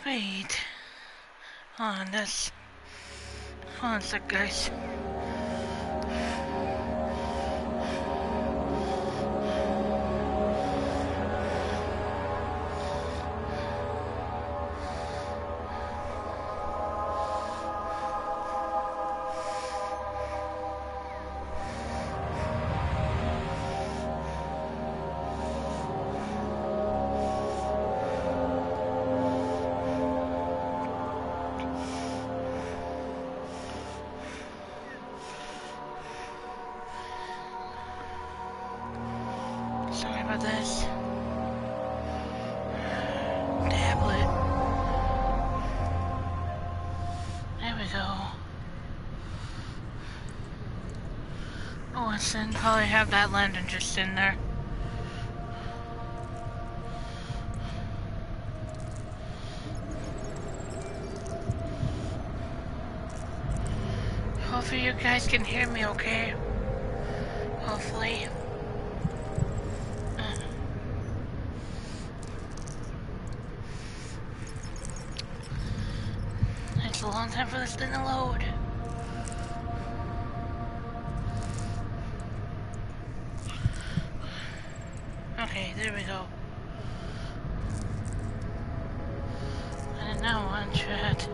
Wait. Hold on, this. Hold on a sec, guys. Sorry about this. Tablet. There we go. Oh, listen, probably have that lantern just in there. Hopefully you guys can hear me okay. Hopefully. It's a long time for this thing to load. Okay, there we go. And now on chat.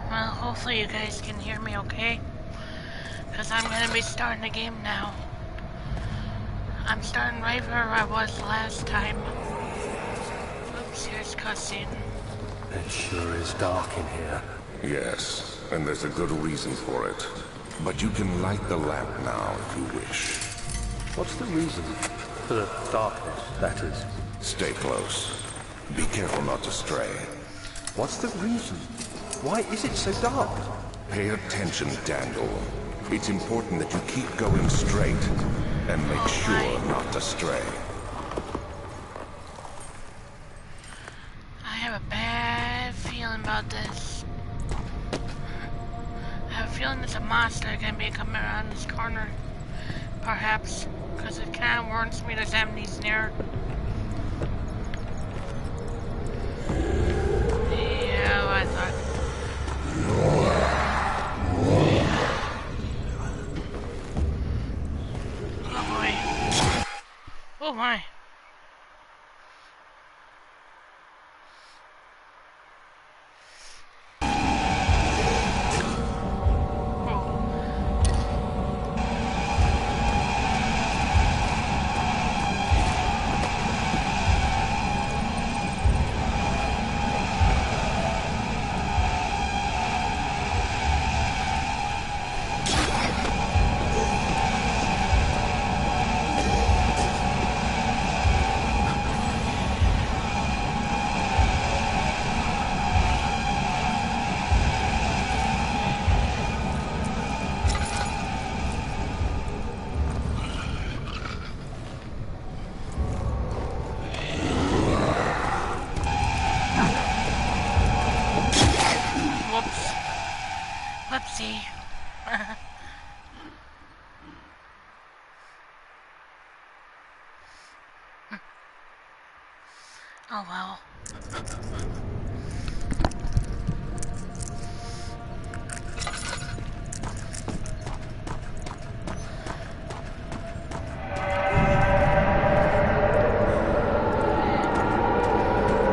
Well, hopefully you guys can hear me okay. Because I'm going to be starting the game now. I'm starting right where I was last time. Oops, here's cussing. It sure is dark in here. Yes, and there's a good reason for it. But you can light the lamp now if you wish. What's the reason? For the darkness, that is. Stay close. Be careful not to stray. What's the reason? Why is it so dark? Pay attention, Daniel. It's important that you keep going straight and make sure not to stray. I have a bad feeling about this. I have a feeling there's a monster gonna be coming around this corner. Perhaps. Because it kind of warns me there's enemies near. Yeah, I thought. Oh boy. Oh my. Whoopsie. Oh well.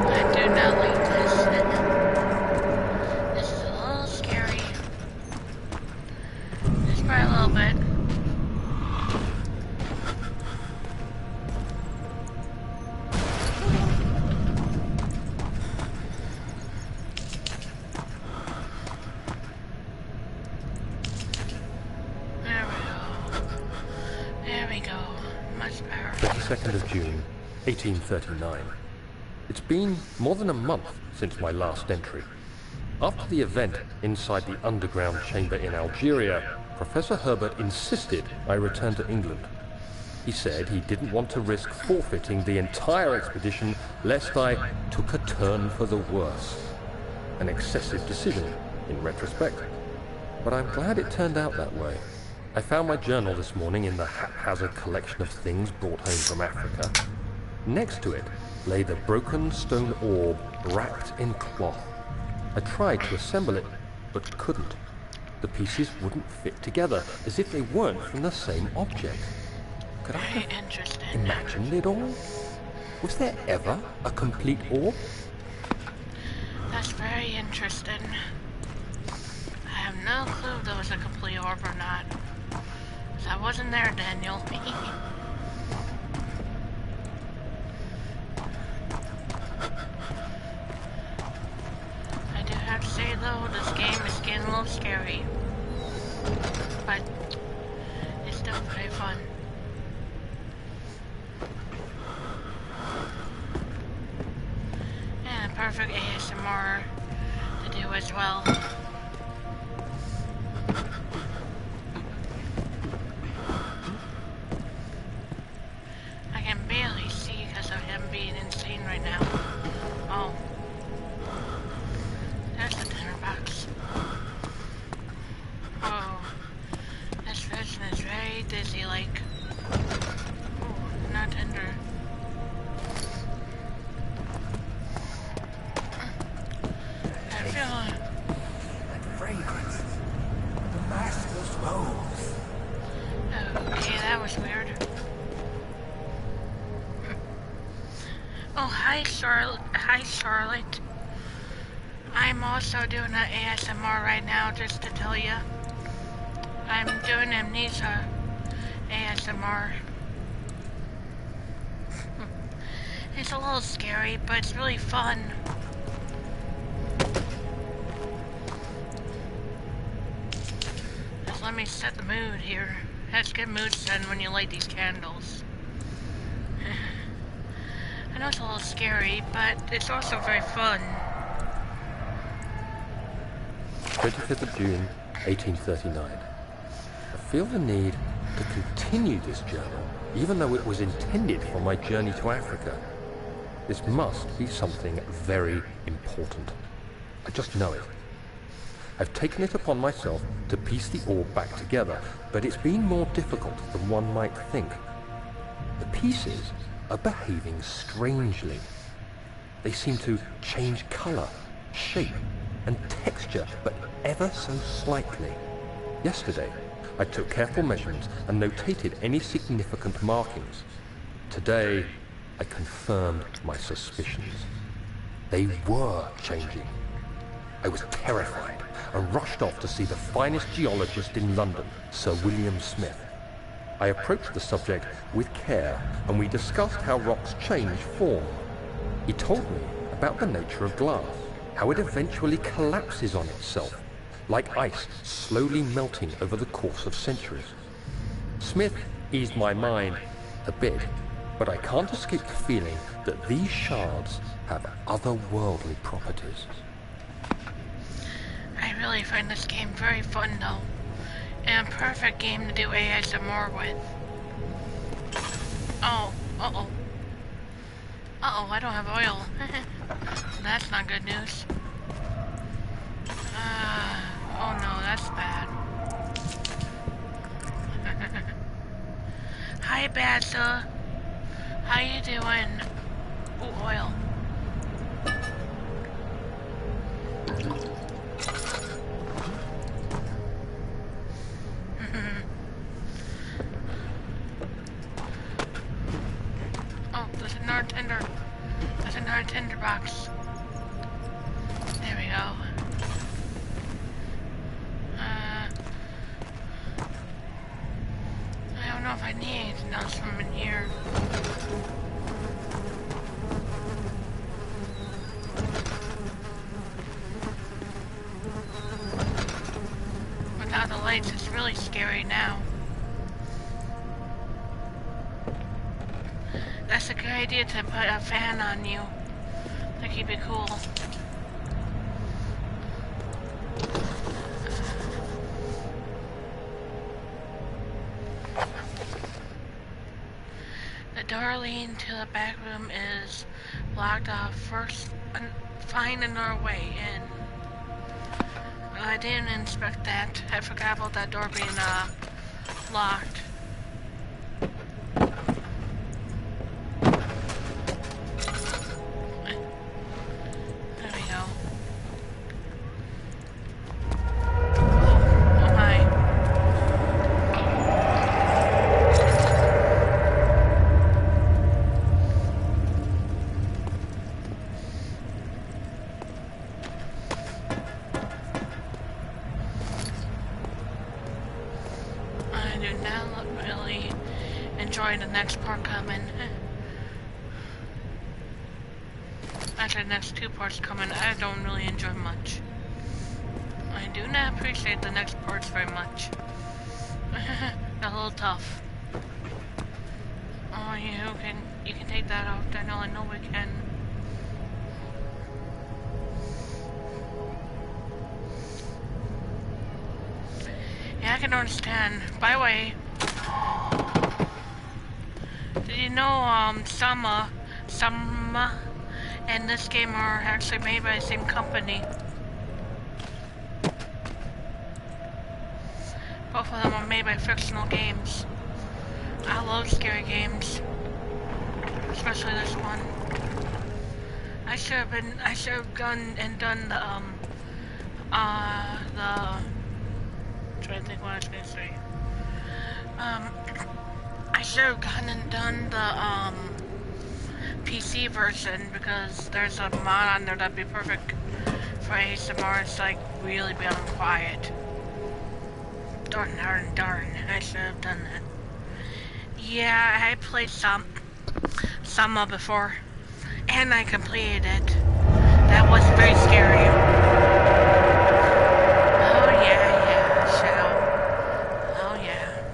I do not like this. This is a little scary. Just by a little bit. There we go. Much better. 22nd of June, 1839. It's been more than a month since my last entry. After the event inside the underground chamber in Algeria, Professor Herbert insisted I return to England. He said he didn't want to risk forfeiting the entire expedition lest I took a turn for the worse. An excessive decision, in retrospect. But I'm glad it turned out that way. I found my journal this morning in the haphazard collection of things brought home from Africa. Next to it lay the broken stone orb wrapped in cloth. I tried to assemble it, but couldn't. The pieces wouldn't fit together, as if they weren't from the same object. Could I have imagined it all? Was there ever a complete orb? That's very interesting. I have no clue if there was a complete orb or not. 'Cause I wasn't there, Daniel. I do have to say though, this game is getting a little scary. But it's still pretty fun. And a perfect ASMR to do as well. I can barely see because of him being insane right now. Oh. There's a dinner box. Oh. This person is very dizzy like. Ooh, not tender. I feel That fragrance. The master's rose. okay, that was weird. Oh, hi Charlotte. Hi Charlotte. I'm also doing an ASMR right now, just to tell you. I'm doing amnesia ASMR. It's a little scary, but it's really fun. Just let me set the mood here. That's good mood setting when you light these candles. I know it's a little scary, but it's also very fun. 25th of June, 1839. I feel the need to continue this journal, even though it was intended for my journey to Africa. This must be something very important. I just know it. I've taken it upon myself to piece the orb back together, but it's been more difficult than one might think. The pieces are behaving strangely. They seem to change color, shape, and texture, but ever so slightly. Yesterday, I took careful measurements and notated any significant markings. Today, I confirmed my suspicions. They were changing. I was terrified and rushed off to see the finest geologist in London, Sir William Smith. I approached the subject with care and we discussed how rocks change form. He told me about the nature of glass, how it eventually collapses on itself, like ice slowly melting over the course of centuries. Smith eased my mind a bit, but I can't escape the feeling that these shards have otherworldly properties. I really find this game very fun though, and a perfect game to do ASMR with. Oh, uh-oh. Uh-oh, I don't have oil. That's not good news. Oh no, that's bad. Hi, Badza. How you doing? Ooh, oil. Oh, there's another tinder. There's another tinder box. There we go. I don't know if I need anything else from in here. Without the lights, it's really scary now. That's a good idea to put a fan on you to keep it cool. The door leading to the back room is blocked off. First, find another way in. I didn't inspect that. I forgot about that door being locked. There we go. Oh my. I do not really enjoy the next part coming. Actually, the next two parts coming, I don't really enjoy much. I do not appreciate the next parts very much. A little tough. Oh, you can take that out. I know we can. Yeah, I can understand. By the way, did you know some and this game are actually made by the same company? Both of them are made by fictional games. I love scary games, especially this one. I should have done the trying to think what I was gonna say. I should have gone and done the PC version because there's a mod on there that'd be perfect for ASMR. It's like really being quiet. Darn. I should have done that. Yeah, I played some before, and I completed it. That was very scary.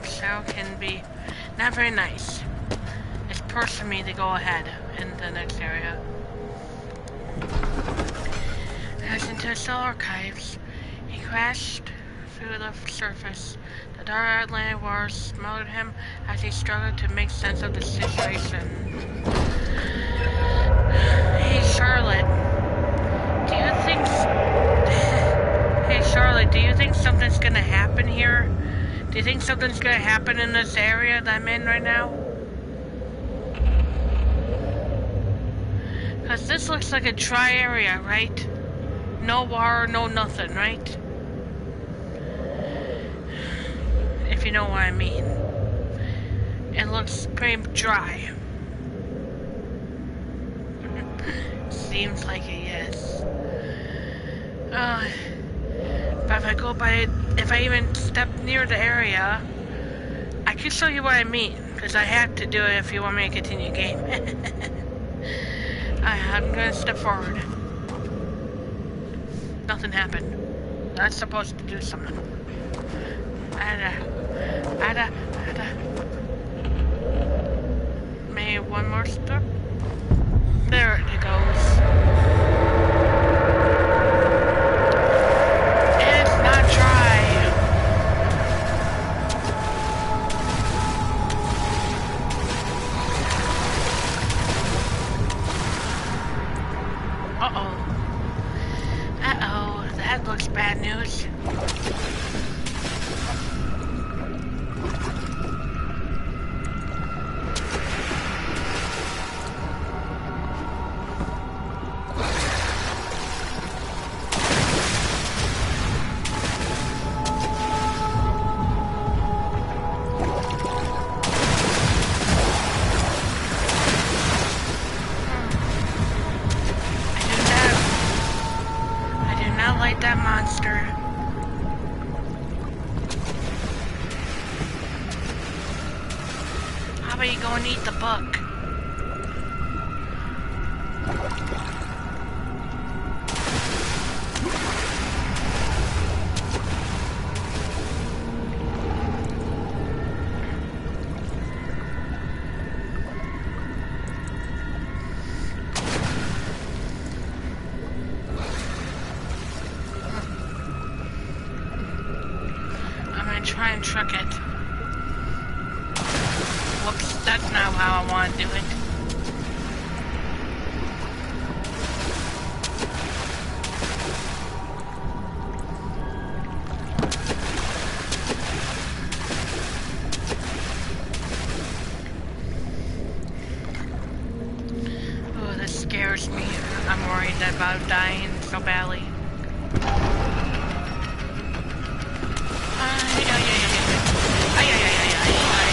Shell can be not very nice. It's first for me to go ahead in the next area. As into the cell archives, he crashed through the surface. The dark Atlantic waters smothered him as he struggled to make sense of the situation. Hey Charlotte, do you think something's gonna happen here? Do you think something's gonna happen in this area that I'm in right now? Cause this looks like a dry area, right? No water, no nothing, right? If you know what I mean. It looks pretty dry. Seems like it, yes. But if I even step near the area, I can show you what I mean, because I have to do it if you want me to continue the game. I'm gonna step forward. Nothing happened. That's supposed to do something. Maybe one more step. There it goes. And it's not dry. That looks bad news. That monster. How about you go and eat the book? Try and truck it. Whoops, that's not how I want to do it. scares me. I'm worried about dying so badly. I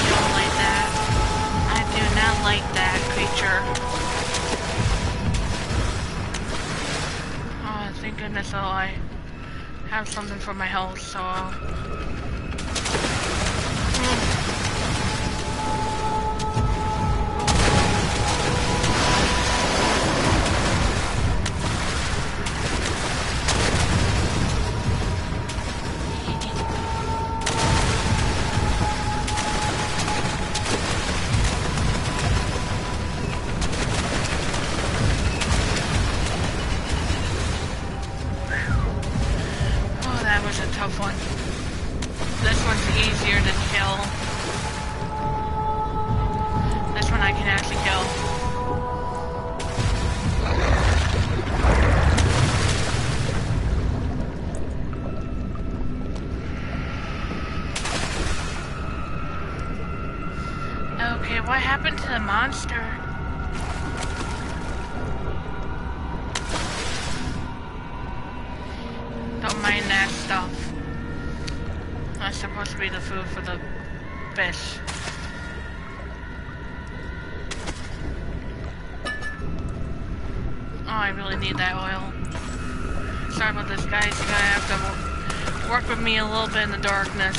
don't like that. I do not like that creature. Oh, thank goodness I have something for my health, so I'll... tough one. This one's easier to kill. This one I can actually kill. Okay, what happened to the monster? Don't mind that stuff. That's supposed to be the food for the fish. Oh, I really need that oil. Sorry about this, guys. You're gonna have to work with me a little bit in the darkness.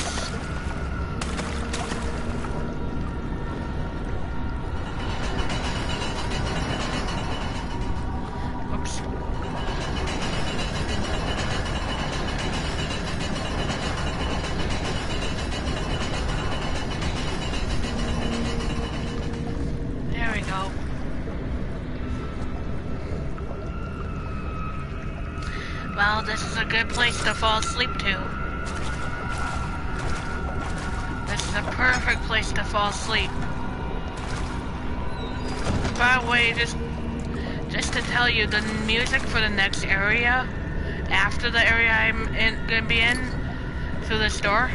Oops. There we go. Well, this is a good place to fall asleep to. This is a perfect place to fall asleep. By the way, just to tell you, the music for the next area, after the area I'm gonna be in, through this door,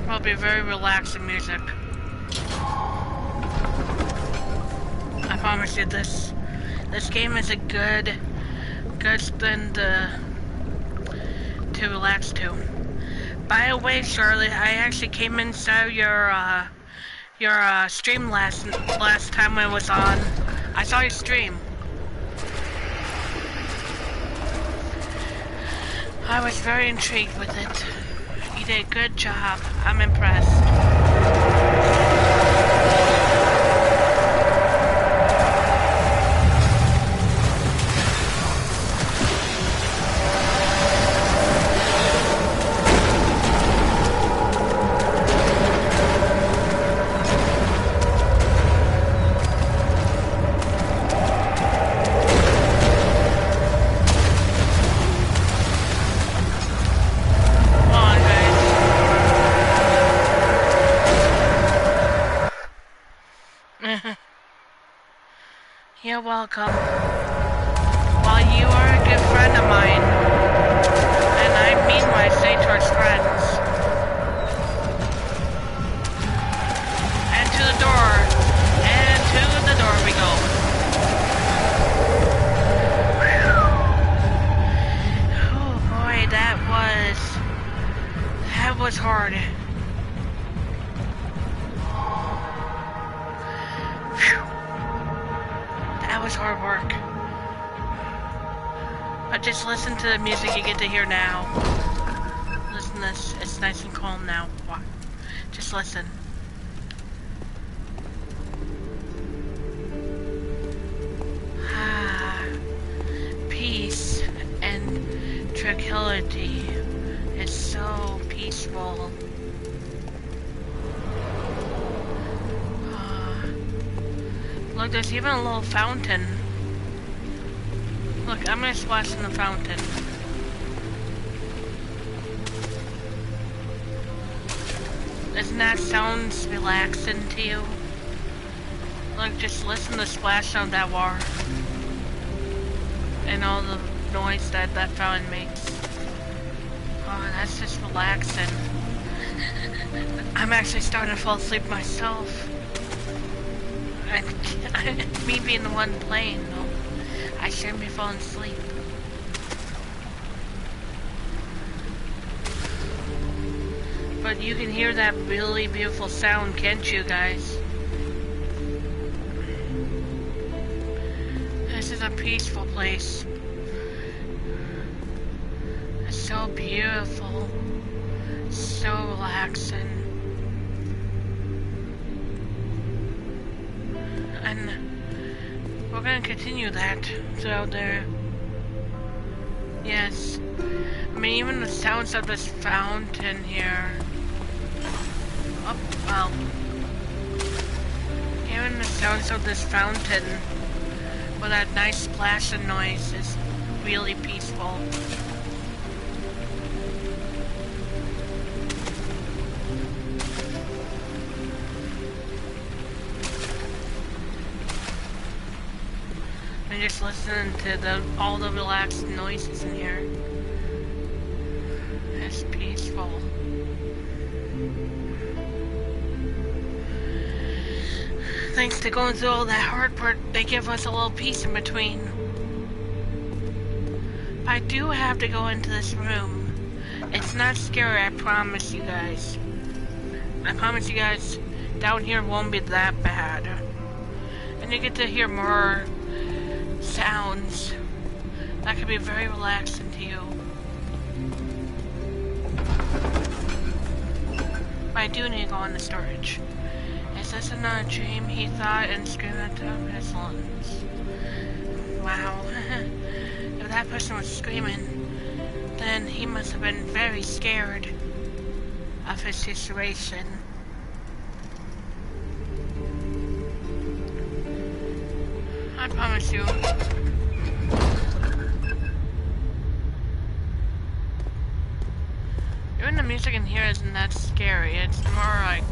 will be very relaxing music. I promise you, this game is a good thing to relax to. By the way, Charlotte, I actually came inside your stream last time I was on. I saw your stream. I was very intrigued with it. You did a good job. I'm impressed. You're welcome. Well, you are a good friend of mine. And I mean what I say towards friends. And to the door. And to the door we go. Oh boy, that was hard. That was hard work. But just listen to the music you get to hear now. Listen to this. It's nice and calm now. Just listen. Peace and tranquility is so peaceful. Look, there's even a little fountain. Look, I'm gonna splash in the fountain. Doesn't that sound relaxing to you? Look, just listen to the splash of that water. And all the noise that fountain makes. Oh, that's just relaxing. I'm actually starting to fall asleep myself. Me being the one playing, though, I shouldn't be falling asleep. But you can hear that really beautiful sound, can't you guys? This is a peaceful place. It's so beautiful. So relaxing. And we're gonna continue that throughout there. Yes. I mean, even the sounds of this fountain here. Oh, well. Even the sounds of this fountain with that nice splashing noise is really peaceful. And just listening to all the relaxed noises in here. It's peaceful. Thanks to going through all that hard work, they give us a little peace in between. But I do have to go into this room. It's not scary, I promise you guys. I promise you guys, down here won't be that bad. And you get to hear more sounds that could be very relaxing to you. But I do need to go in the storage. Is this another dream? He thought and screamed at the top of his lungs. Wow. If that person was screaming, then he must have been very scared of his situation. I promise you. Even the music in here isn't that scary. It's more like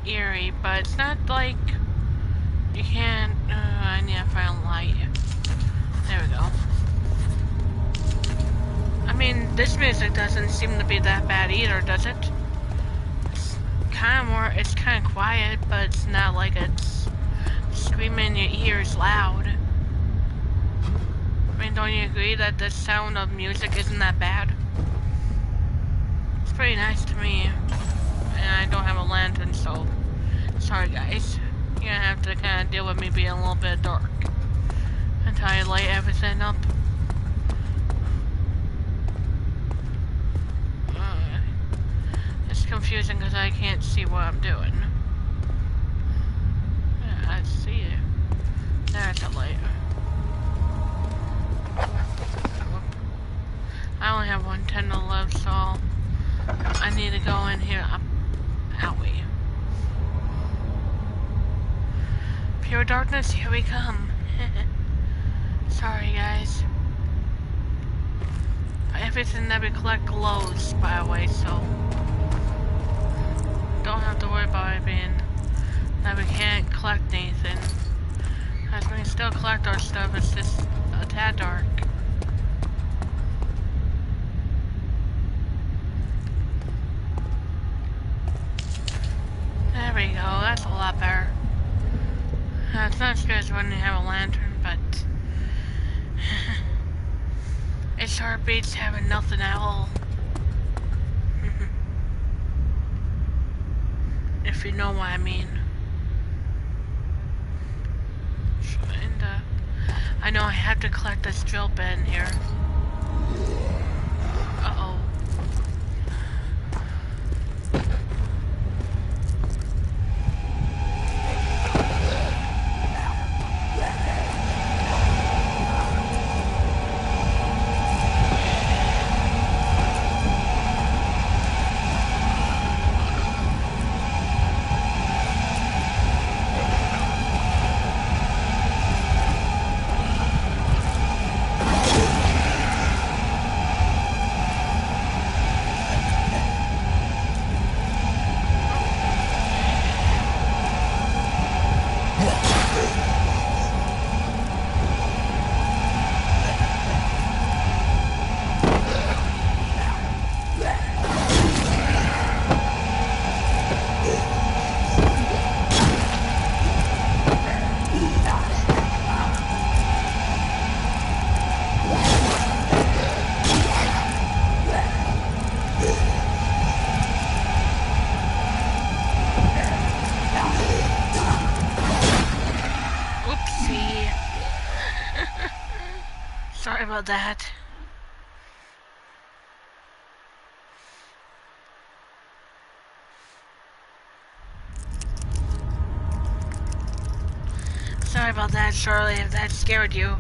eerie, but it's not like you can't. I need to find a light. There we go. I mean, this music doesn't seem to be that bad either, does it? It's kind of more. It's kind of quiet, but it's not like it's screaming in your ears loud. I mean, don't you agree that the sound of music isn't that bad? It's pretty nice to me. And I don't have a lantern, so sorry guys. You're gonna have to kind of deal with me being a little bit dark until I light everything up. It's confusing because I can't see what I'm doing. Yeah, I see it. There's a light. I only have 110 to live, so I need to go in here. Owie. Pure darkness, here we come. Sorry, guys. Everything that we collect glows, by the way, so don't have to worry about it being that we can't collect anything. Because we can still collect our stuff, it's just a tad dark. There we go, that's a lot better. It's not as good as when you have a lantern, but it sure beats having nothing at all. If you know what I mean. And, I know I have to collect this drill bit in here. Uh-oh. Sorry about that. Sorry about that, Shirley, if that scared you.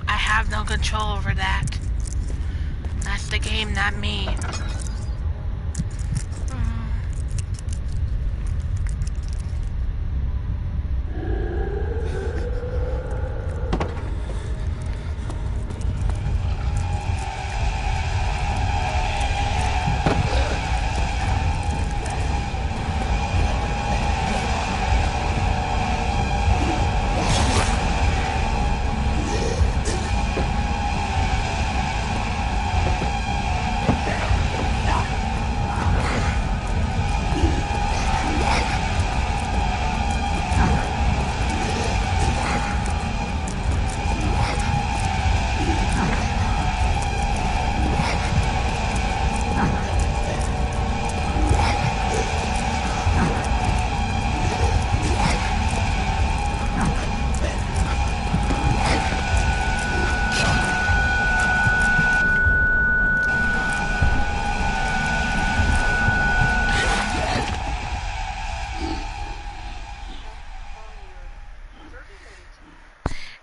I have no control over that. That's the game, not me.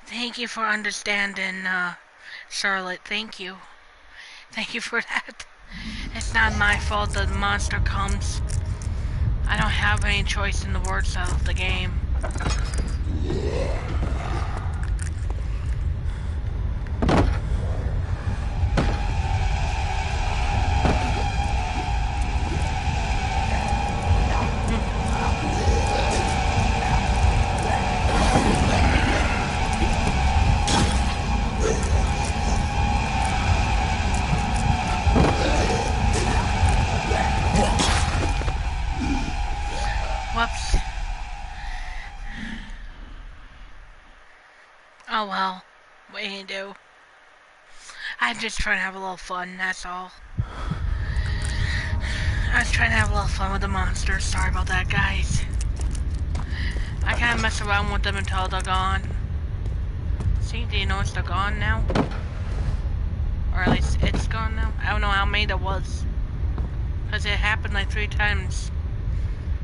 Thank you for understanding, Charlotte. Thank you. Thank you for that. It's not my fault that the monster comes. I don't have any choice in the words of the game. Whoops. Oh well. What can you do? I'm just trying to have a little fun, that's all. I was trying to have a little fun with the monsters. Sorry about that, guys. I kind of mess around with them until they're gone. See, do you notice they're gone now? Or at least it's gone now? I don't know how many there was. Because it happened like 3 times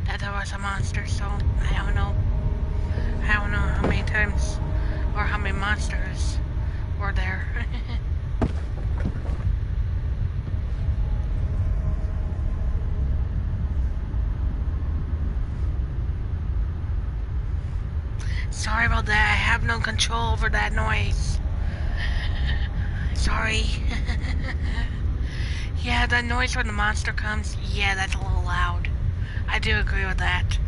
that there was a monster, so I don't know. I don't know how many times or how many monsters were there. Sorry about that, I have no control over that noise. Sorry. Yeah, that noise when the monster comes, yeah, that's a little loud. I do agree with that.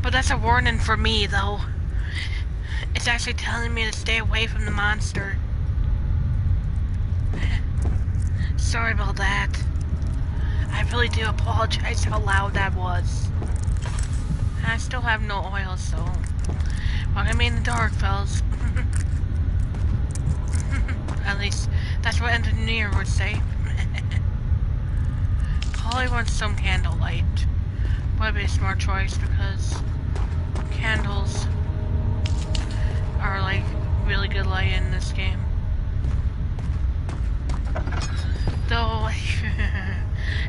But that's a warning for me, though. It's actually telling me to stay away from the monster. Sorry about that. I really do apologize how loud that was. And I still have no oil, so we're gonna be in the dark, fellas. At least that's what engineer would say. Probably want some candlelight. Would be a smart choice because candles are like really good light in this game. Though,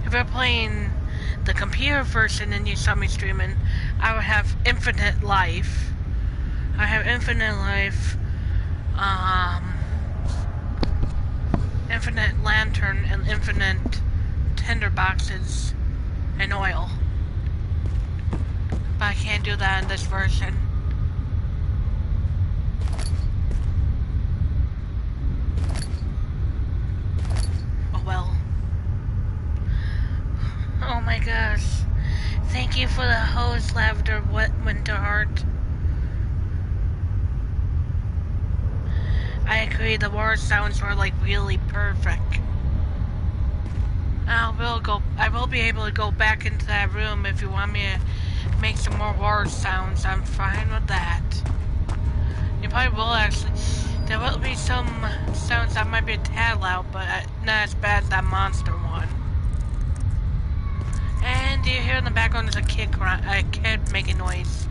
if we're playing the computer version and you saw me streaming, I would have infinite life. I have infinite life, infinite lantern, and infinite tinder boxes and oil. But I can't do that in this version. Oh well. Oh my gosh. Thank you for the hose, Lavender Winter Heart. I agree, the war sounds were like really perfect. I will be able to go back into that room if you want me to make some more war sounds. I'm fine with that. You probably will actually. There will be some sounds that might be a tad loud, but not as bad as that monster one. And do you hear in the background there's a kid making noise?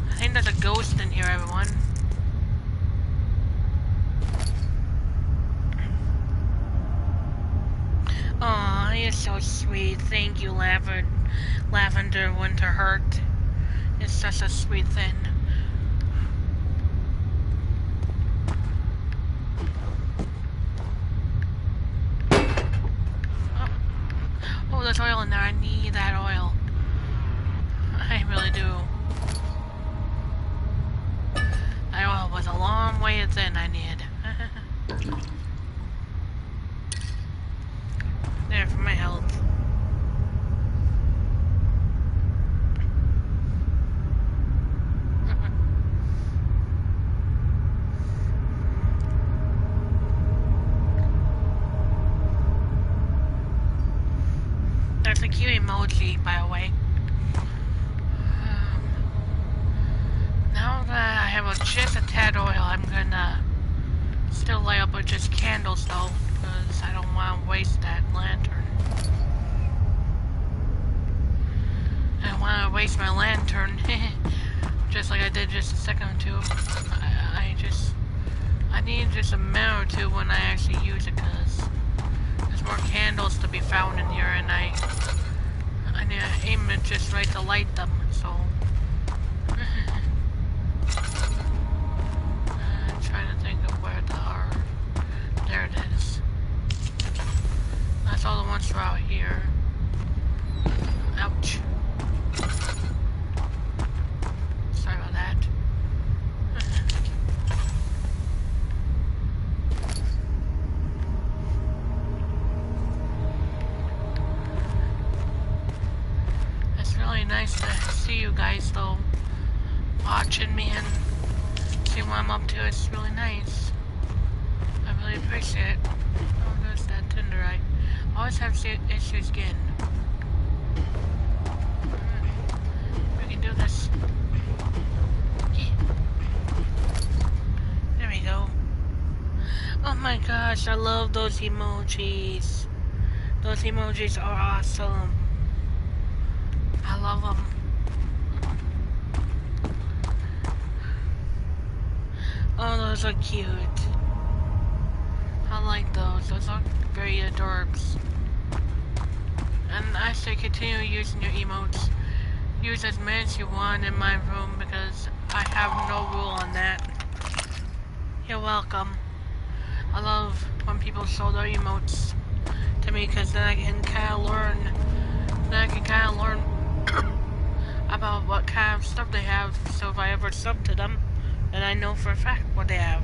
I think there's a ghost in here, everyone. so sweet. Thank you, Lavender Winter Heart. It's such a sweet thing. Oh, there's oil in there. I need that oil. I really do. That oil was a long way thin I need. There for my health. There's a cute emoji, by the way. Now that I have just a tad oil, I'm gonna still light up with just candles though, because I don't want to waste that lantern. I don't want to waste my lantern, just like I did just a second or two. I need just a minute or two when I actually use it, because there's more candles to be found in here, and I need to aim it just right to light them, so. I'm trying to think of where they are. There it is. That's all the ones that are out here. Ouch. Sorry about that. It's really nice to see you guys though, watching me and see what I'm up to. It's really nice. I really appreciate it. Oh, there's that tinder. I always have issues getting. We can do this. There we go. Oh my gosh, I love those emojis. Those emojis are awesome. I love them. Oh, those are cute. I like those. Those are very adorbs. And I say continue using your emotes. Use as many as you want in my room, because I have no rule on that. You're welcome. I love when people show their emotes to me, because then I can kind of learn. About what kind of stuff they have. So if I ever sub to them, then I know for a fact what they have.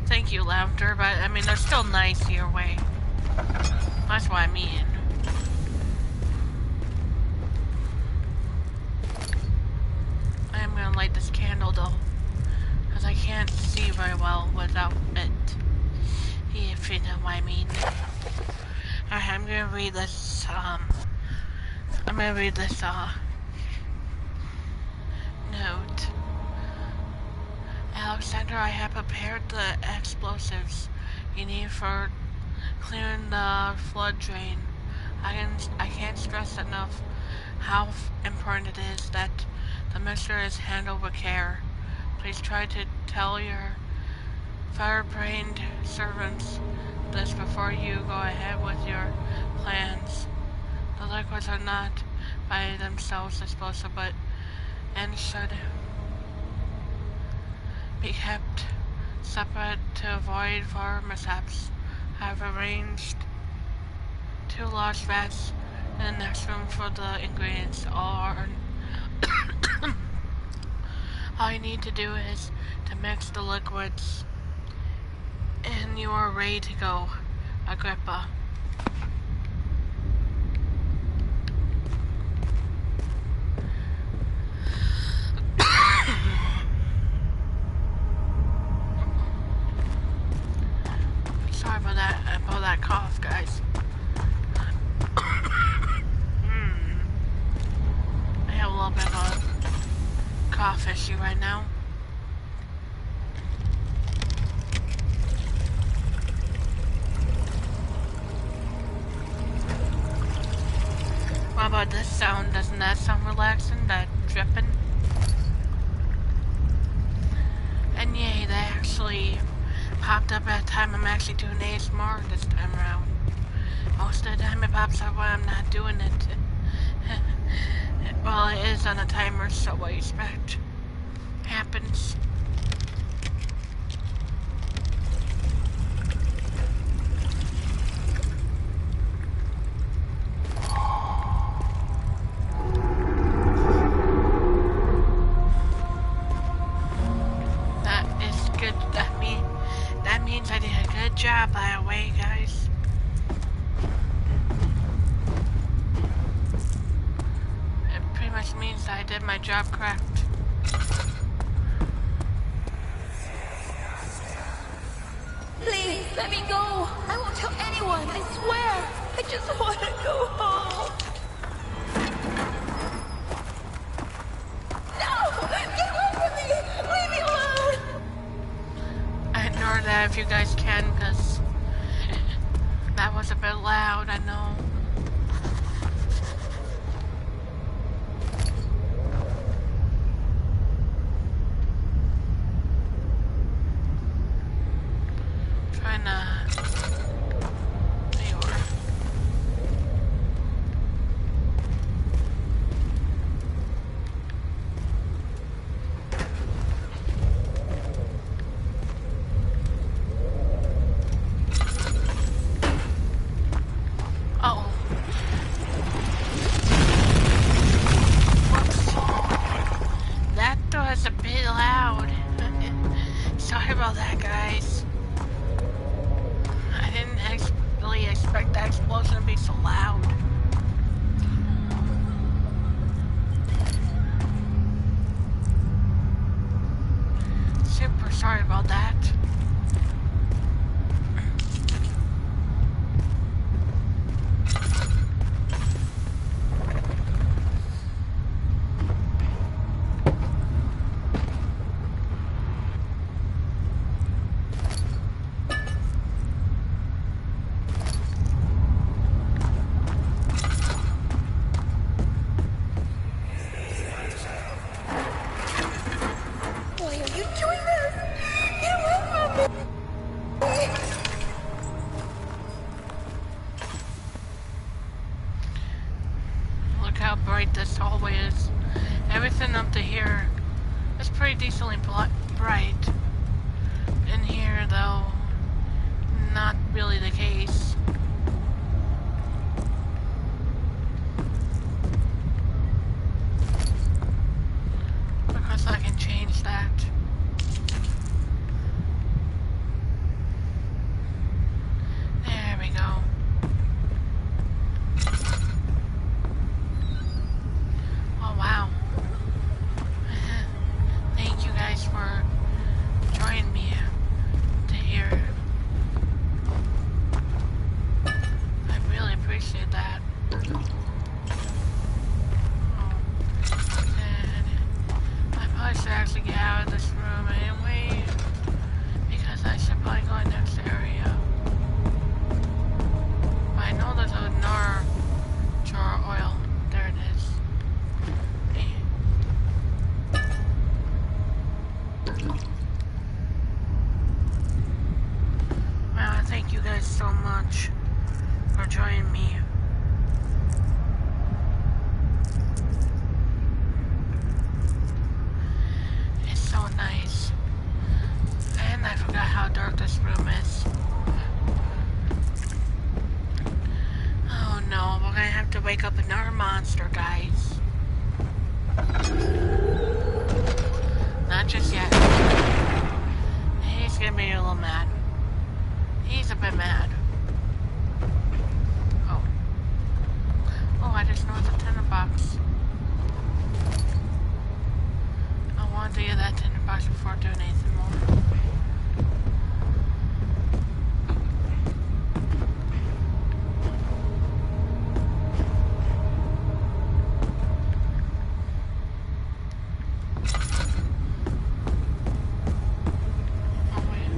Thank you, Lavender, but I mean, they're still nice your way. That's what I mean. I am gonna light this candle though, because I can't see very well without it. If you know what I mean. Alright, I'm gonna read this, note. Alexander, I have prepared the explosives you need for clearing the flood drain. I can't stress enough how important it is that the mixture is handled with care. Please try to tell your fire-brained servants this before you go ahead with your plans. The liquids are not by themselves explosive, and should be kept separate to avoid fire mishaps. I have arranged 2 large vats in the next room for the ingredients. All you need to do is to mix the liquids, and you are ready to go, Agrippa. Sorry about that cough, guys. I have a little bit of a cough issue right now. What about this sound? Doesn't that sound relaxing? That dripping? And Yay, they actually popped up at the time I'm actually doing ASMR this time around. Most of the time it pops up when I'm not doing it. Well, it is on a timer, so what you expect happens. That is good. That means I did a good job, by the way, guys. It pretty much means that I did my job correct. Please, let me go. I won't tell anyone, I swear. I just want to go home. No! Get away from me! Leave me alone! Ignore that if you guys can, because that was a bit loud, I know. Trying to... There you are. Uh-oh. Whoops. That was a bit loud. Sorry about that, guys. I didn't really expect that explosion to be so loud. Super sorry about that. Why are you doing this? Get away from me! Look how bright this hallway is. Everything up to here is pretty decently bright. In here, though, not really the case. Of course, I can change that. There we go. Oh, wow. Thank you guys for joining me to hear. I really appreciate that. Oh. And I probably should actually get out of this room anyway, because I should probably go in next area. But I know there's a jar oil. There it is. Wow, thank you guys so much for joining me. It's so nice. And I forgot how dark this room is. Oh no, we're gonna have to wake up another monster, guys. Not just yet. He's gonna be a little mad. He's a bit mad. Oh. Oh, I just noticed a tinderbox. I wanted to get that tinderbox before doing anything more. Oh, wait.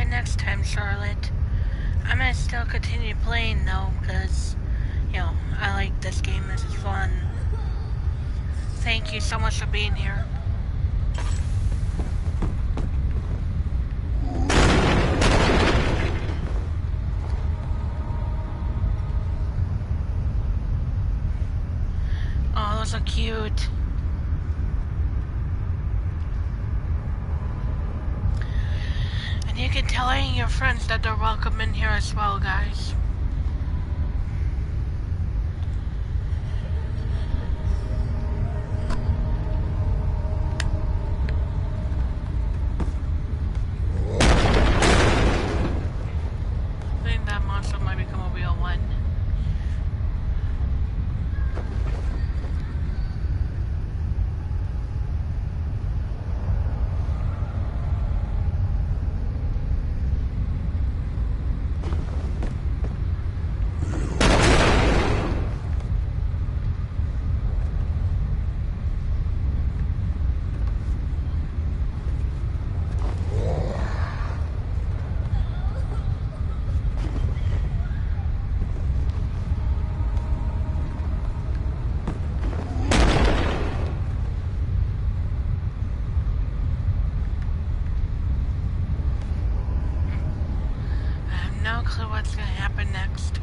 next time, Charlotte. I'm gonna still continue playing though, because, you know, I like this game. This is fun. Thank you so much for being here. Oh, those are cute. And you can tell any of your friends that they're welcome in here as well, guys. I think that monster might become a real one. No clue what's gonna happen next.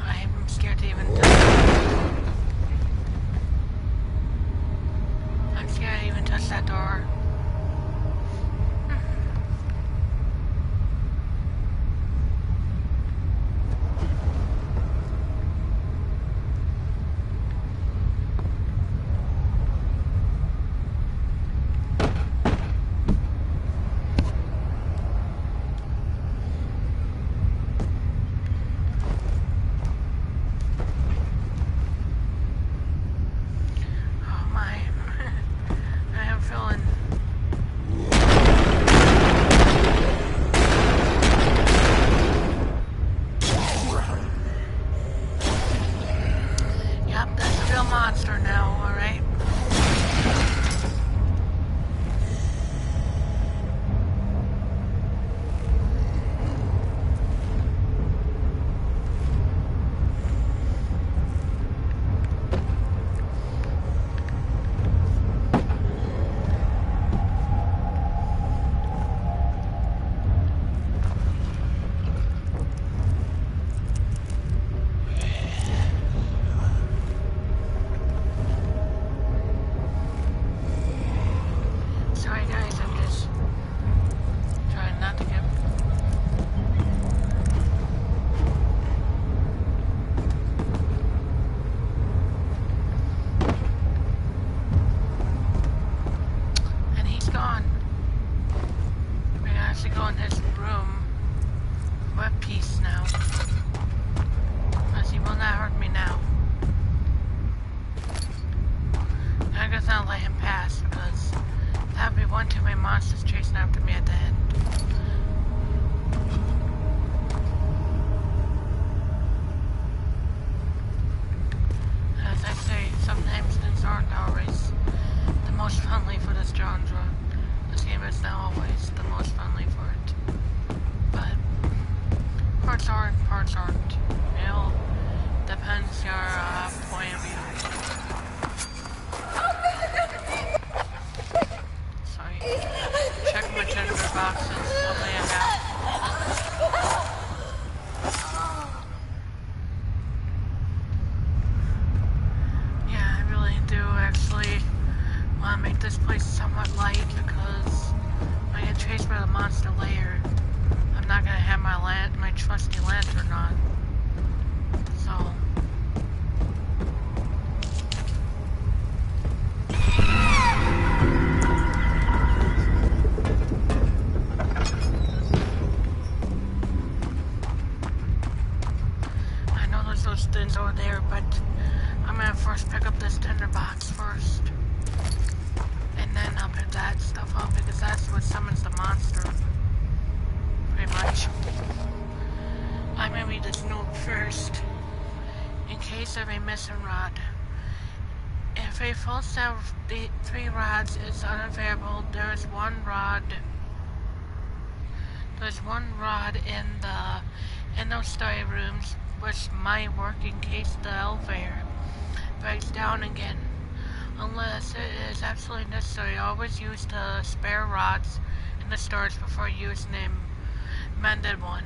I'm scared to even touch that. I'm scared to even touch that door. Oh my. I am feeling. Yep, that's a real monster now, alright? Sorry guys, I'm just trying not to get... And he's gone. We're gonna have to go in his room. We're at peace now. Because he will not hurt me now. I guess I'll let him pass because that'd be one too many monsters chasing after me at the end. As I say, sometimes things aren't always the most friendly for this genre. This game is not always the most friendly for it. But parts are and parts aren't. It all depends your point of view. Sorry. Check my gender boxes. Something I got. Yeah, I really do actually want to make this place somewhat light because when I get chased by the monster later, I'm not gonna have my trusty lantern on. So. I know there's those things over there, but I'm gonna first pick up this tinderbox first. And then I'll pick that stuff up because that's what summons the monster. Pretty much. I'm gonna read this note first. In case of a missing rod. If a full set of the 3 rods is unavailable, there is 1 rod There's one rod in those story rooms which might work in case the elevator breaks down again. Unless it is absolutely necessary, always use the spare rods in the storage before using a mended one.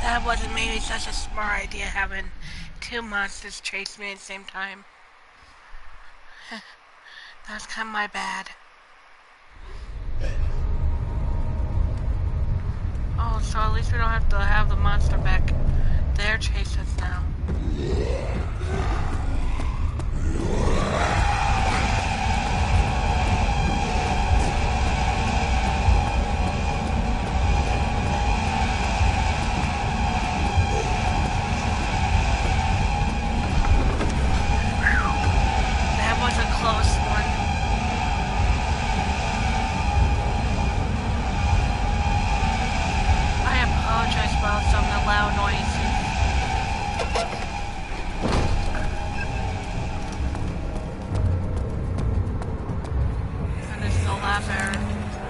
That wasn't maybe such a smart idea having two monsters chase me at the same time. That's kind of my bad. Oh, so at least we don't have to have the monster back there chase us now.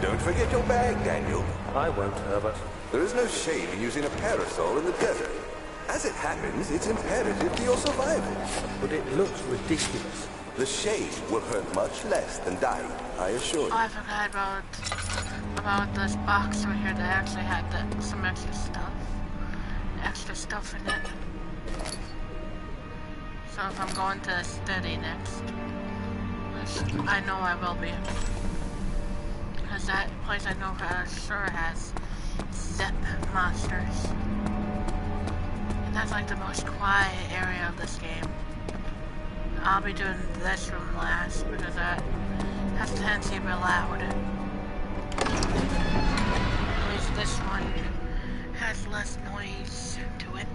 Don't forget your bag, Daniel. I won't, Herbert. There is no shame in using a parasol in the desert. As it happens, it's imperative to your survival. But it looks ridiculous. The shade will hurt much less than dying, I assure you. Oh, I forgot about this box over here that actually had some extra stuff in it. So if I'm going to study next, which I know I will be, because that place I know for sure has zip monsters, and that's like the most quiet area of this game. I'll be doing this room last because that has a tendency to be loud. At least this one has less noise to it.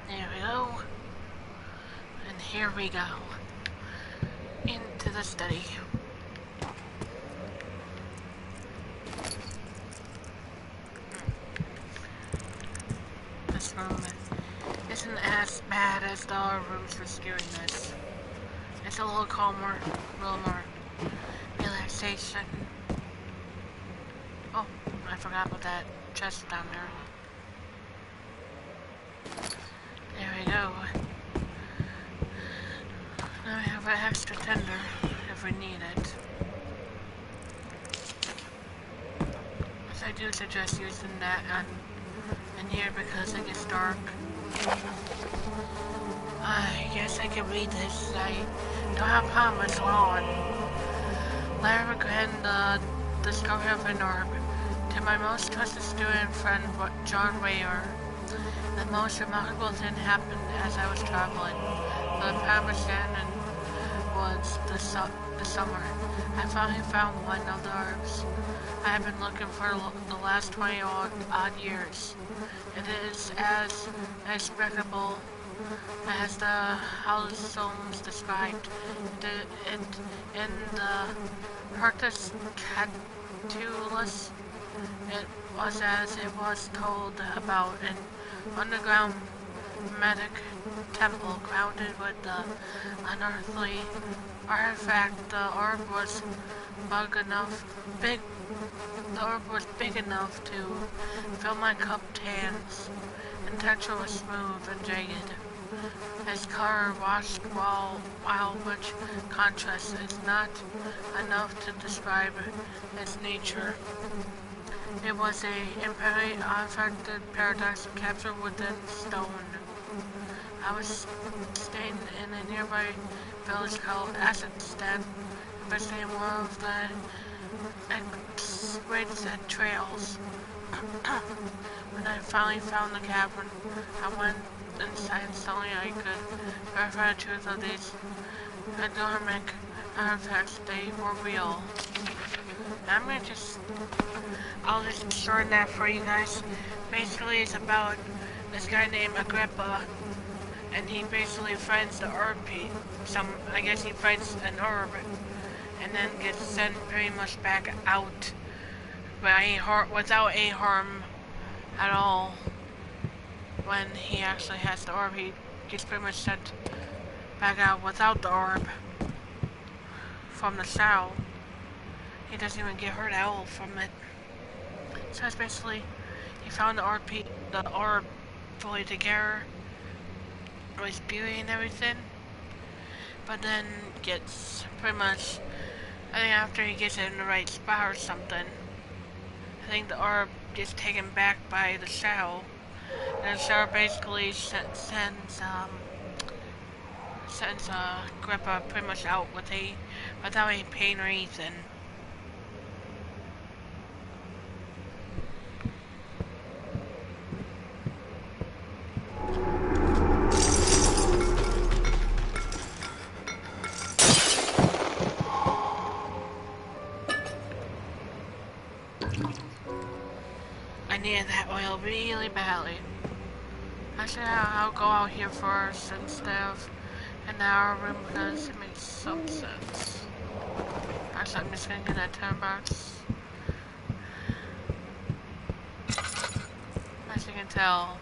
There we go. And here we go. Into the study. This room isn't as bad as the other rooms for scariness. It's a little calmer, a little more relaxation. Oh, I forgot about that chest down there. There we go. Now we have an extra tender if we need it. So I do suggest using that in here because it gets dark. I guess I can read this. I don't have comments on. Larry McGinn, the discovery of an orb. To my most trusted student friend, John Wayer, the most remarkable thing happened as I was traveling. The Parmesan and woods this summer. I finally found one of the herbs I have been looking for the last 20 odd years. It is as inexplicable as the Halosomes described. It in the Hercus Catullus. It was as it was told about an underground magic temple grounded with the unearthly artifact. Big. The orb was big enough to fill my cupped hands, and texture was smooth and jagged. Its color washed while which contrast is not enough to describe its nature. It was a imperially unaffected paradise captured within stone. I was staying in a nearby village called Assenstead, visiting one of the expedited trails. When I finally found the cavern, I went inside and suddenly I could verify the truth of these enormous artifacts. They were real. I'll just shorten that for you guys. Basically, it's about this guy named Agrippa, and he basically finds the herb. I guess he finds an herb, and then gets sent pretty much back out without any harm at all. When he actually has the orb, he gets pretty much sent back out without the orb from the cell. He doesn't even get hurt at all from it. So it's basically, he found the orb fully together, with his beauty and everything, but then gets pretty much, I think after he gets it in the right spot or something, I think the orb gets taken back by the cell, and the cell basically sends Agrippa pretty much out without any pain or anything. I needed that oil really badly. Actually, I'll go out here first instead of in our room because it makes some sense. Actually, I'm just gonna get that $10. As you can tell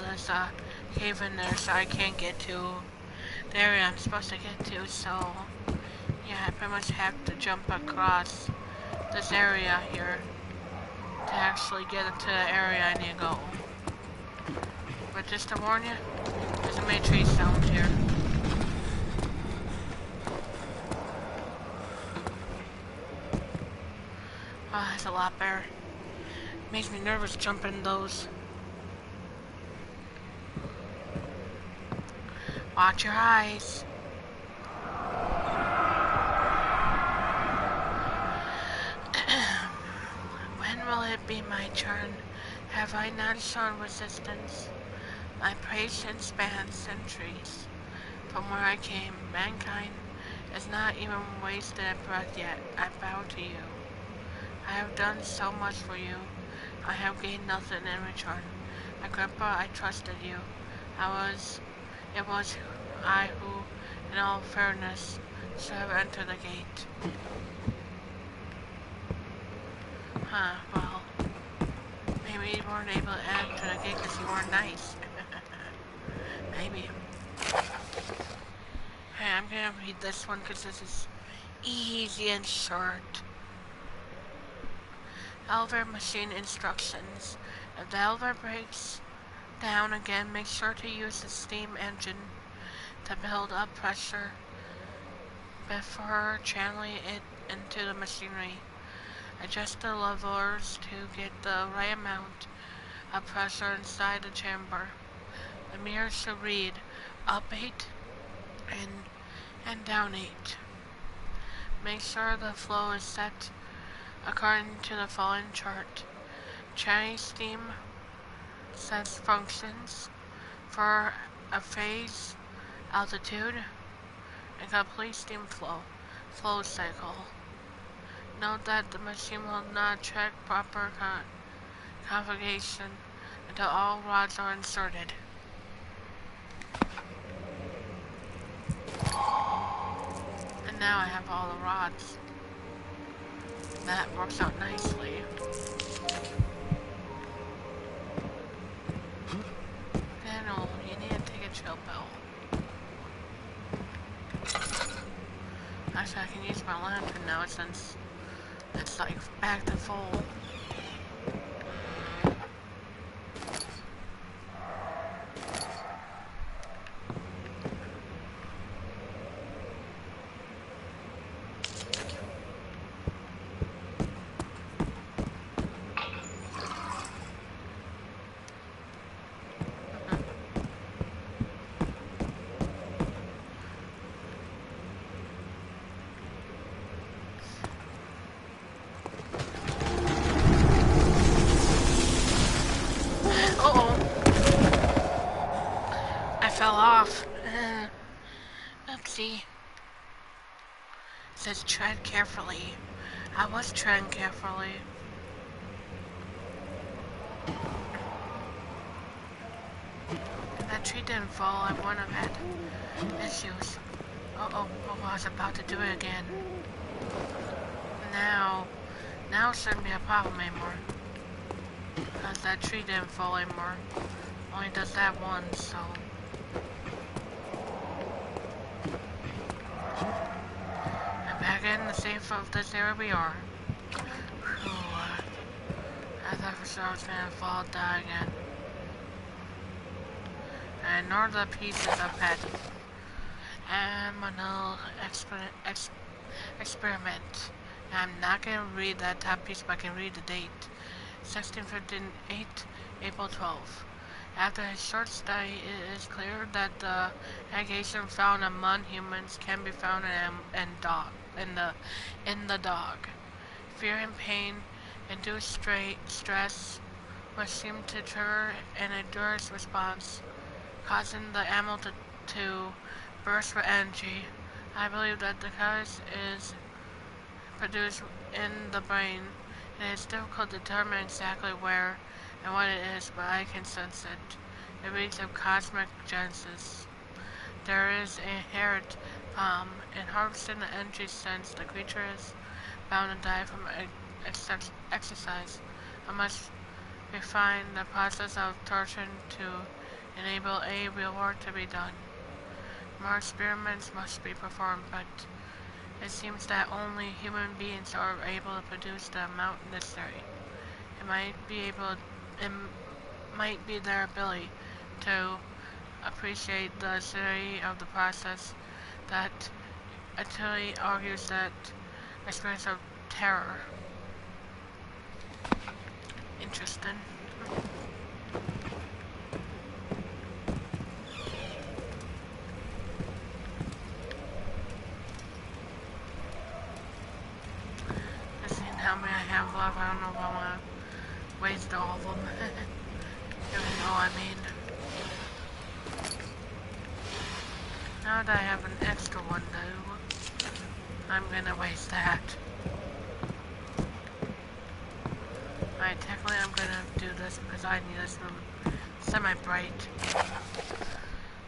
there's a cave in there, so I can't get to the area I'm supposed to get to. So yeah, I pretty much have to jump across this area here to actually get into the area I need to go. But just to warn you, there's a many tree sounds here. Oh, that's a lot better. Makes me nervous jumping those. Watch your eyes. When will it be my turn? Have I not shown resistance? My patience spans centuries. From where I came, mankind has not even wasted a breath yet. I bow to you. I have done so much for you. I have gained nothing in return. Agrippa, I trusted you. It was I who, in all fairness, should have entered the gate. Well, maybe you weren't able to enter the gate because you weren't nice. Maybe. Hey, I'm gonna read this one because this is easy and short. Elevator machine instructions. If the elevator breaks down again, make sure to use the steam engine to build up pressure before channeling it into the machinery. Adjust the levers to get the right amount of pressure inside the chamber. The mirror should read up 8 and down 8. Make sure the flow is set according to the following chart. Chinese steam sets functions for a phase, altitude, A complete steam flow cycle. Note that the machine will not check proper configuration until all rods are inserted. And now I have all the rods. That works out nicely. Daniel, you need to take a chill pill. Actually, I can use my lantern now since it's like back to full. Fell off. Oopsie. It says tread carefully. I was treading carefully. If that tree didn't fall, I wouldn't have had issues. Oh, I was about to do it again. Now it shouldn't be a problem anymore. Because that tree didn't fall anymore. Only does that once, so... Back in the safe of this area we are. Whew. I thought for sure I was gonna fall die again. I ignore the pieces of pet. And my little experiment. I'm not gonna read that top piece, but I can read the date. 1658, April 12th. After a short study, it is clear that the aggregation found among humans can be found in the dog. Fear and pain induce stress, which seem to trigger an endurance response, causing the animal to burst with energy. I believe that the cause is produced in the brain. It is difficult to determine exactly where and what it is, but I can sense it. It reeks of cosmic genesis. There is an inherent palm. In harvesting the energy since the creature is bound to die from exercise. I must refine the process of torturing to enable a real work to be done. More experiments must be performed, but it seems that only human beings are able to produce the amount necessary. It might be their ability to appreciate the severity of the process that utterly argues that experience of terror. Interesting. Let's see how many I have left. I don't know if I want to waste all of them. You know what I mean. Now that I have an extra one though, I'm gonna waste that. Alright, technically I'm gonna do this because I need this one semi-bright.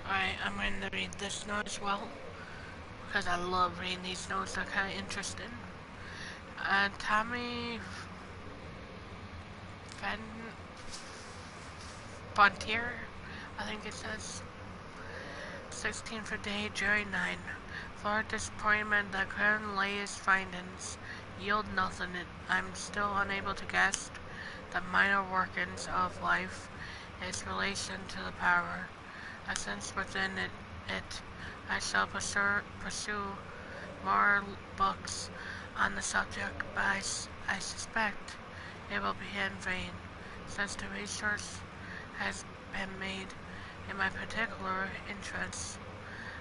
Alright, I'm gonna read this note as well, because I love reading these notes, they're kinda interesting. Tommy Frontier, I think it says. 16 for day, Jury 9. For disappointment, the current latest findings yield nothing. I'm still unable to grasp the minor workings of life, its relation to the power. I sense within it. I shall pursue more books on the subject, but I suspect it will be in vain, since the research has been made in my particular interests.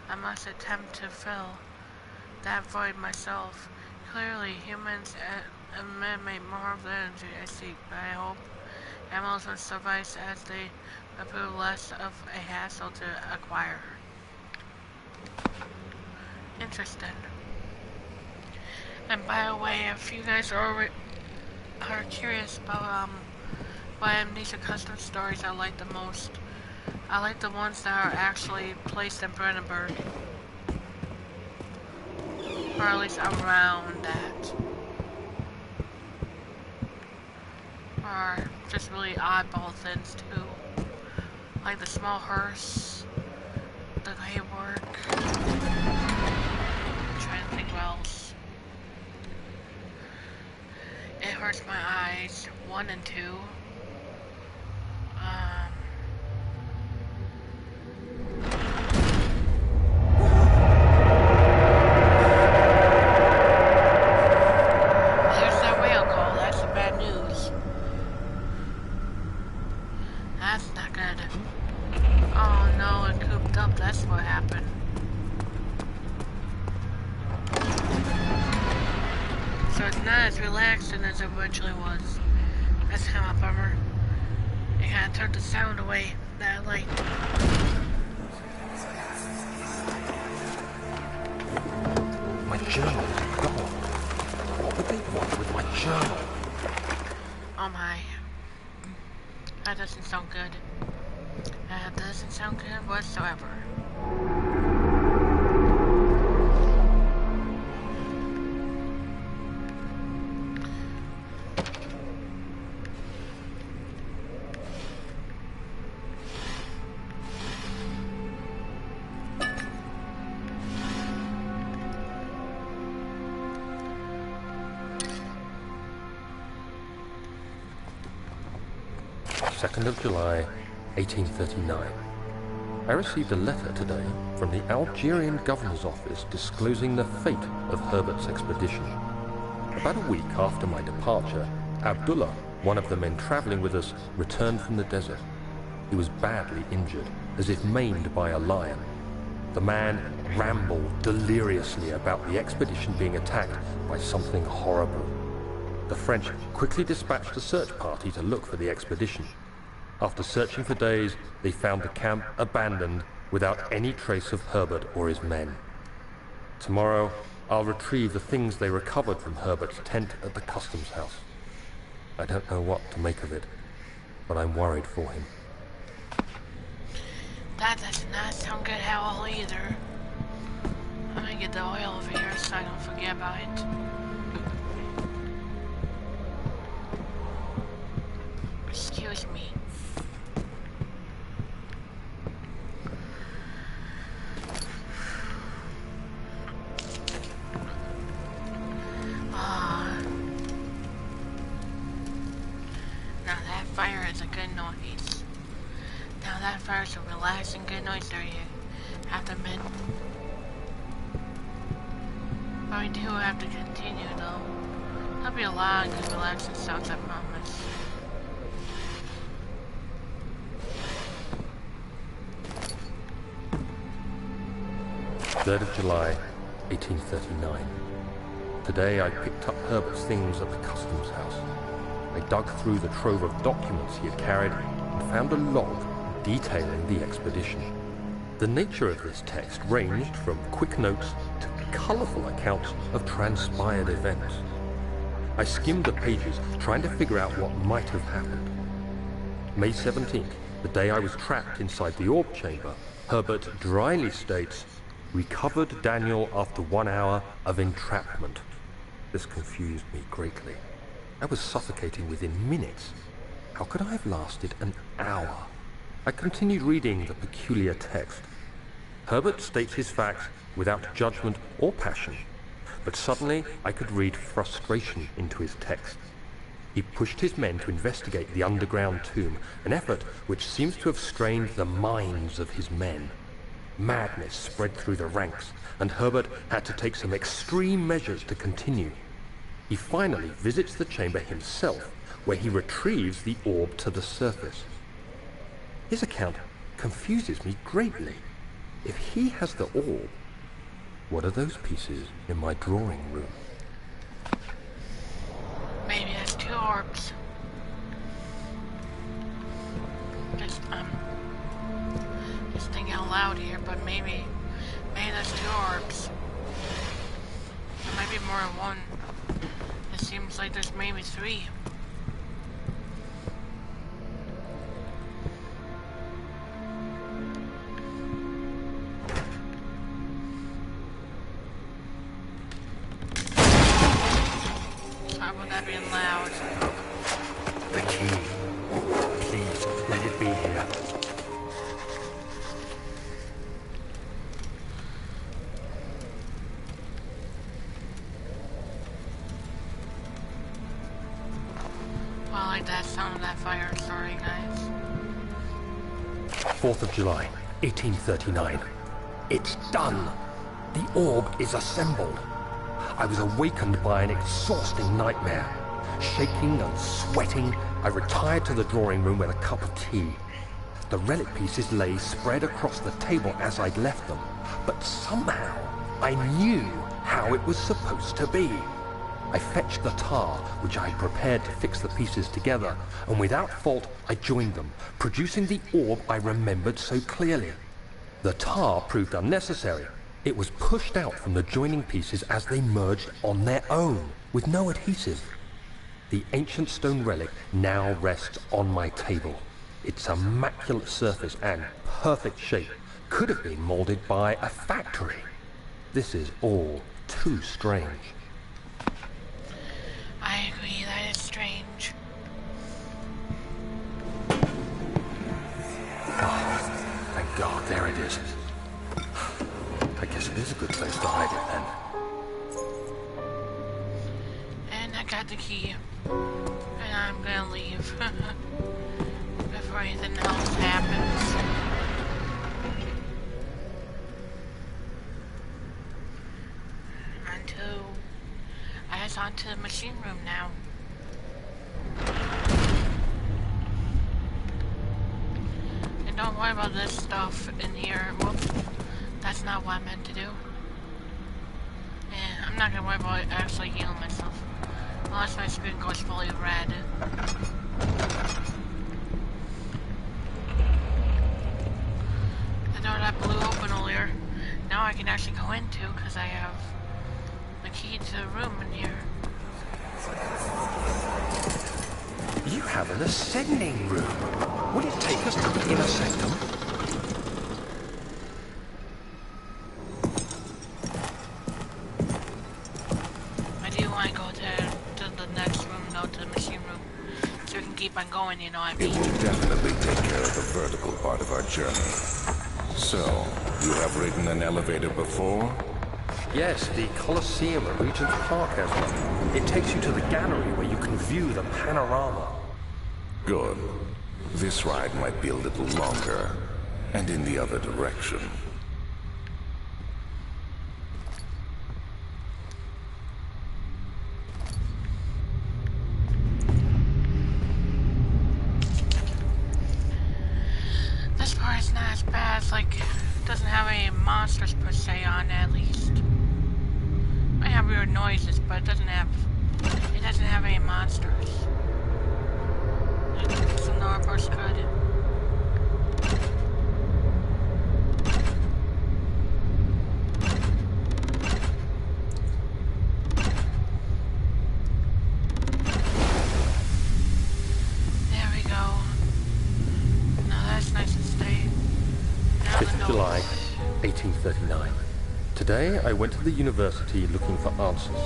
I must attempt to fill that void myself. Clearly, humans emanate more of the energy I seek, but I hope animals will suffice as they will prove less of a hassle to acquire. Interesting. And by the way, if you guys are curious about what amnesia custom stories I like the most, I like the ones that are actually placed in Brandenburg. Or at least around that. Or just really oddball things too. Like the small hearse, the hay work. I'm trying to think what else. It hurts my eyes, 1 and 2. There's that whale call. That's some bad news. That's not good. Oh no, it cooped up. That's what happened. So it's not as relaxing as it originally was. That's kind of a bummer. It kind of turned the sound away that I liked. My journal is gone. What would they want with my journal? Oh my. That doesn't sound good. That doesn't sound good whatsoever. 2nd of July, 1839. I received a letter today from the Algerian governor's office disclosing the fate of Herbert's expedition. About a week after my departure, Abdullah, one of the men traveling with us, returned from the desert. He was badly injured, as if maimed by a lion. The man rambled deliriously about the expedition being attacked by something horrible. The French quickly dispatched a search party to look for the expedition. After searching for days, they found the camp abandoned without any trace of Herbert or his men. Tomorrow, I'll retrieve the things they recovered from Herbert's tent at the customs house. I don't know what to make of it, but I'm worried for him. That does not sound good at all either. I'm gonna get the oil over here so I don't forget about it. Excuse me. Now that fire is a good noise. Now that fire is a relaxing good noise there you have to admit. But we do have to continue though. There'll be a lot of good relaxing sounds, I promise. July 3rd, 1839. Today I picked up Herbert's things at the customs house. I dug through the trove of documents he had carried and found a log detailing the expedition. The nature of this text ranged from quick notes to colourful accounts of transpired events. I skimmed the pages, trying to figure out what might have happened. May 17th, the day I was trapped inside the orb chamber, Herbert dryly states, "Recovered Daniel after 1 hour of entrapment." This confused me greatly. I was suffocating within minutes. How could I have lasted an hour? I continued reading the peculiar text. Herbert states his facts without judgment or passion, but suddenly I could read frustration into his text. He pushed his men to investigate the underground tomb, an effort which seems to have strained the minds of his men. Madness spread through the ranks, and Herbert had to take some extreme measures to continue. He finally visits the chamber himself, where he retrieves the orb to the surface. His account confuses me greatly. If he has the orb, what are those pieces in my drawing room? Maybe there's 2 orbs. Just thinking out loud here, but maybe there's 2 orbs. be more than one. It seems like there's maybe 3. Sorry about that being loud. The key. Please, let it be here. Well, I like that sound of that fire starting, guys. 4th of July, 1839. It's done. The orb is assembled. I was awakened by an exhausting nightmare. Shaking and sweating, I retired to the drawing room with a cup of tea. The relic pieces lay spread across the table as I'd left them, but somehow I knew how it was supposed to be. I fetched the tar, which I had prepared to fix the pieces together, and without fault I joined them, producing the orb I remembered so clearly. The tar proved unnecessary. It was pushed out from the joining pieces as they merged on their own, with no adhesive. The ancient stone relic now rests on my table. Its immaculate surface and perfect shape could have been molded by a factory. This is all too strange. I agree, that is strange. Oh, thank God, there it is. I guess it is a good place to hide it then. And I got the key. And I'm gonna leave. Before anything else happens. Onto the machine room now. And don't worry about this stuff in here. Whoops. That's not what I meant to do. And I'm not gonna worry about actually healing myself. Unless my screen goes fully red. The door that blew open earlier, now I can actually go into because I have the key to the room in here. You have an ascending room. Would it take us to the inner sanctum? I do want to go to the next room, though, to the machine room. So we can keep on going, you know what I mean? It will definitely take care of the vertical part of our journey. So, you have ridden an elevator before? Yes, the Colosseum at Regent's Park has one. It takes you to the gallery where you can view the panorama. Good. This ride might be a little longer, and in the other direction. This part is not as bad. It's like, it doesn't have any monsters per se on it, at least. Might have weird noises, but it doesn't have any monsters. Some Norber's could. There we go. Now that's nice and steady. 5th July, 1839. Today, I went to the university looking for answers.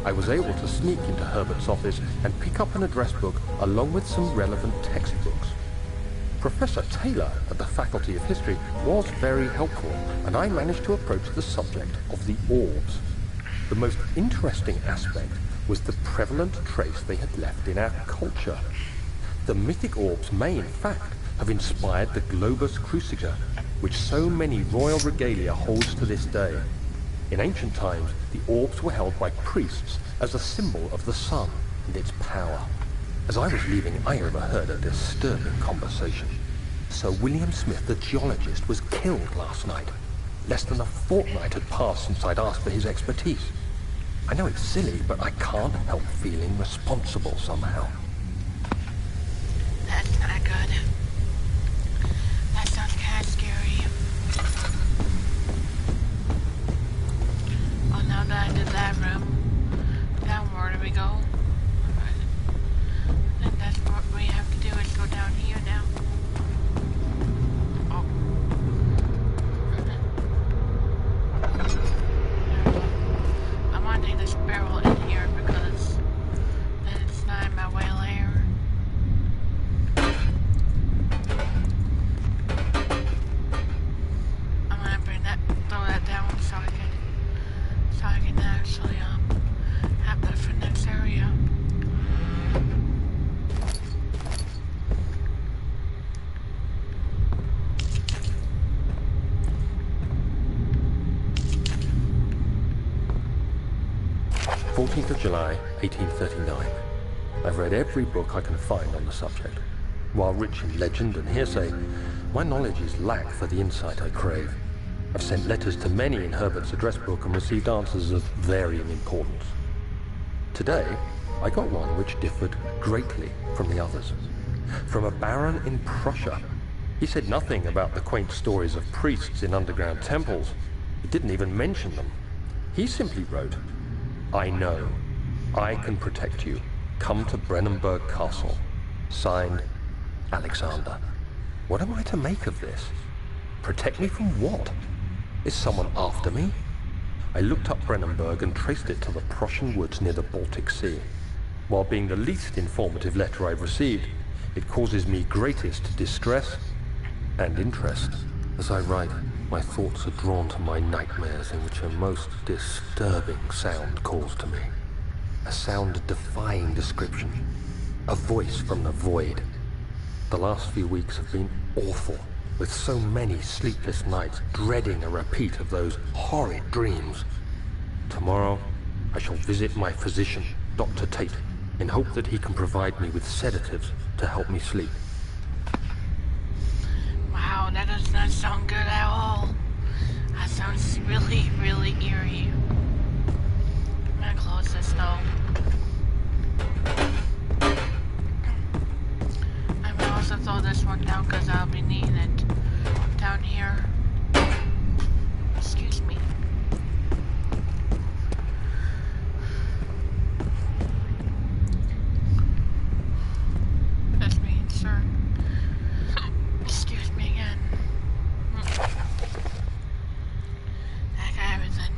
I was able to sneak into Herbert's office and pick up an address book along with some relevant textbooks. Professor Taylor at the Faculty of History was very helpful, and I managed to approach the subject of the orbs. The most interesting aspect was the prevalent trace they had left in our culture. The mythic orbs may, in fact, have inspired the globus cruciger, which so many royal regalia holds to this day. In ancient times, the orbs were held by priests as a symbol of the sun and its power. As I was leaving, I overheard a disturbing conversation. Sir William Smith, the geologist, was killed last night. Less than a fortnight had passed since I'd asked for his expertise. I know it's silly, but I can't help feeling responsible somehow. That's not good. That sounds kind of scary. Oh, now that I did that room. down, where do we go? I think that's what we have to do is go down here now. Oh. I want to take this barrel in here because then it's not in my way later. I'm gonna throw that down so I can actually have that for next area. July 1839. I've read every book I can find on the subject. While rich in legend and hearsay, my knowledge is lack for the insight I crave. I've sent letters to many in Herbert's address book and received answers of varying importance. Today, I got one which differed greatly from the others. From a baron in Prussia. He said nothing about the quaint stories of priests in underground temples. He didn't even mention them. He simply wrote, "I know. I can protect you. Come to Brennenburg Castle. Signed, Alexander." What am I to make of this? Protect me from what? Is someone after me? I looked up Brennenburg and traced it to the Prussian woods near the Baltic Sea. While being the least informative letter I've received, it causes me greatest distress and interest. As I write, my thoughts are drawn to my nightmares in which a most disturbing sound calls to me. A sound defying description. A voice from the void. The last few weeks have been awful, with so many sleepless nights dreading a repeat of those horrid dreams. Tomorrow, I shall visit my physician, Dr. Tate, in hope that he can provide me with sedatives to help me sleep. Wow, that does not sound good at all. That sounds really, really eerie. I'm gonna close this though. I'm gonna also throw this one down because I'll be needing it down here. Excuse me. That's me, sir. Excuse me again. I got everything.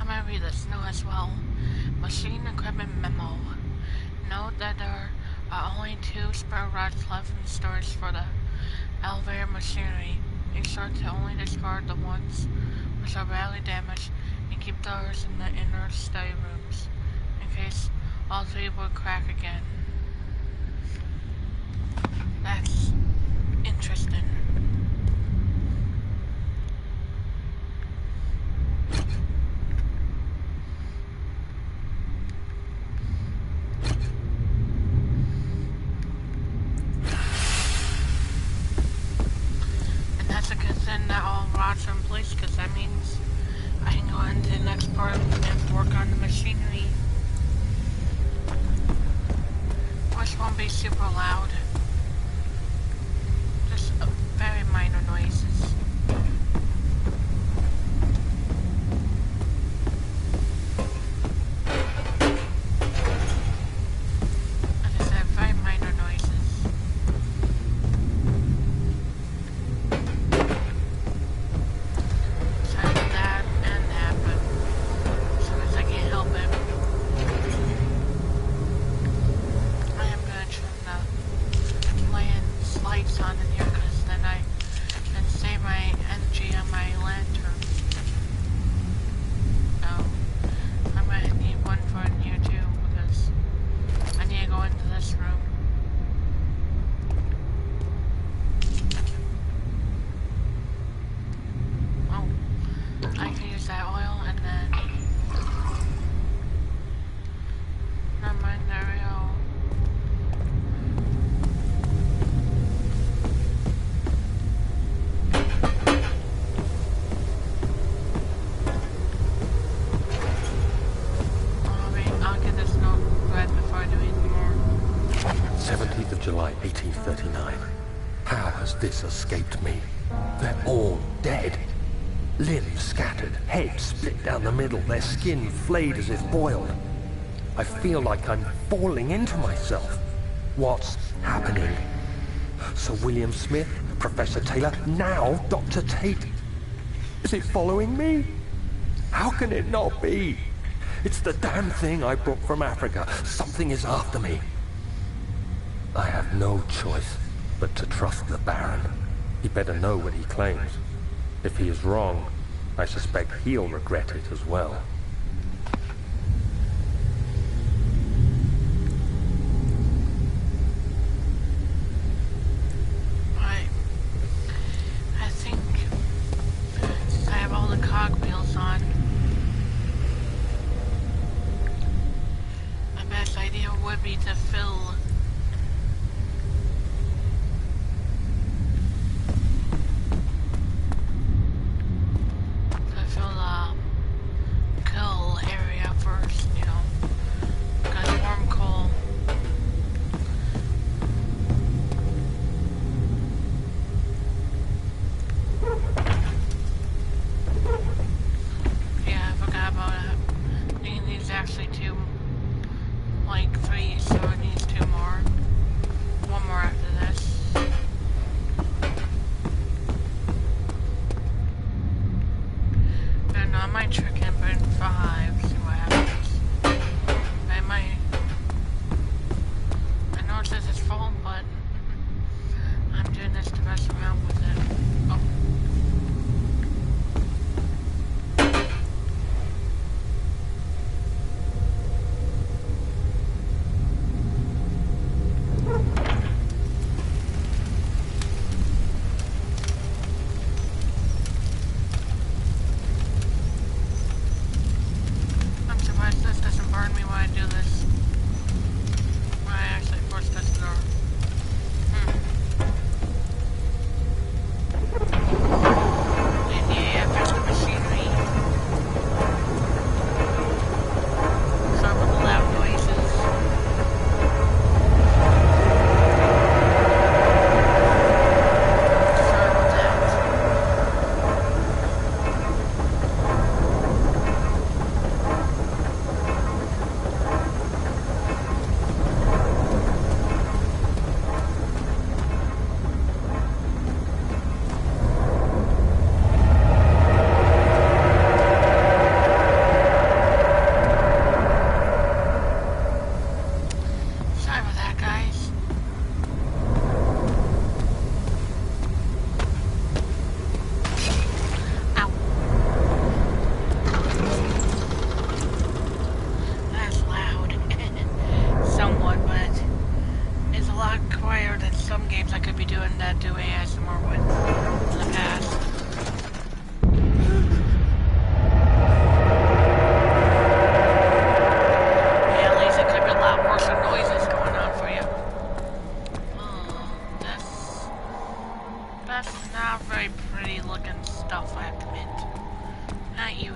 I'm gonna read this note as well. Machine equipment memo. Note that there are only 2 spare rods left in storage for the elevator machinery. Make sure to only discard the ones which are badly damaged and keep those in the inner study rooms in case all 3 would crack again. That's interesting. And that's a good thing that all rods are in place, because that means I can go into the next part and work on the machinery. Which won't be super loud. Just very minor noises. Like I said, very minor noises. Sorry for that and that, but sometimes I can't help it. I am gonna trim the lens lights on in here because then I can save my energy on my lantern. So I'm gonna need one for in here too because I need to go into this room. Oh, I can use that oil and then never mind, there we go. I'll get this note read before I do anything more. 17th of July, 1839. How has this escaped me? They're all dead. Limbs scattered, heads split down the middle, their skin flayed as if boiled. I feel like I'm falling into myself. What's happening? Sir William Smith, Professor Taylor, now Dr. Tate. Is it following me? How can it not be? It's the damn thing I brought from Africa. Something is after me. I have no choice but to trust the Baron. He better know what he claims. If he is wrong, I suspect he'll regret it as well. I think since I have all the cogwheels on, my best idea would be to fill coal area first, you know, because warm coal. Yeah, I forgot about it. It needs actually two, like 3, so it needs 2 more. 1 more after this. And I might trick and burn 5, see what happens. I might. I know it says it's full, but I'm doing this to mess around with it. Oh. I'm surprised this doesn't burn me when I do this. When I actually force this door. And yeah, fix the machinery. Sorry about the loud noises. Sorry about that. Sorry about that, guys. Ow. That's loud. Somewhat, but it's a lot quieter than some games I could be doing that do ASMR with in the past. Yeah, at least it could be a lot worse with noises going on for you. Oh, that's not very pretty looking stuff, I have to admit. Not you.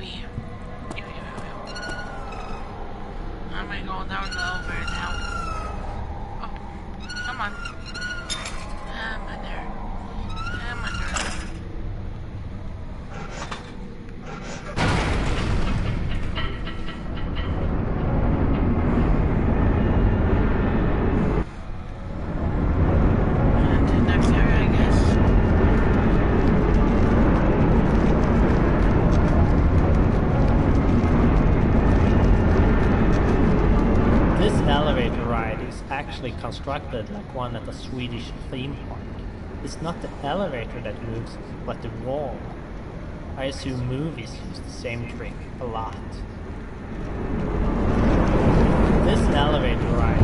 I'm gonna go down the elevator now. Oh, come on. I'm under. And to the next area, I guess. This elevator ride is actually constructed like one at a Swedish theme park. It's not the elevator that moves, but the wall. I assume movies use the same trick a lot. This elevator ride.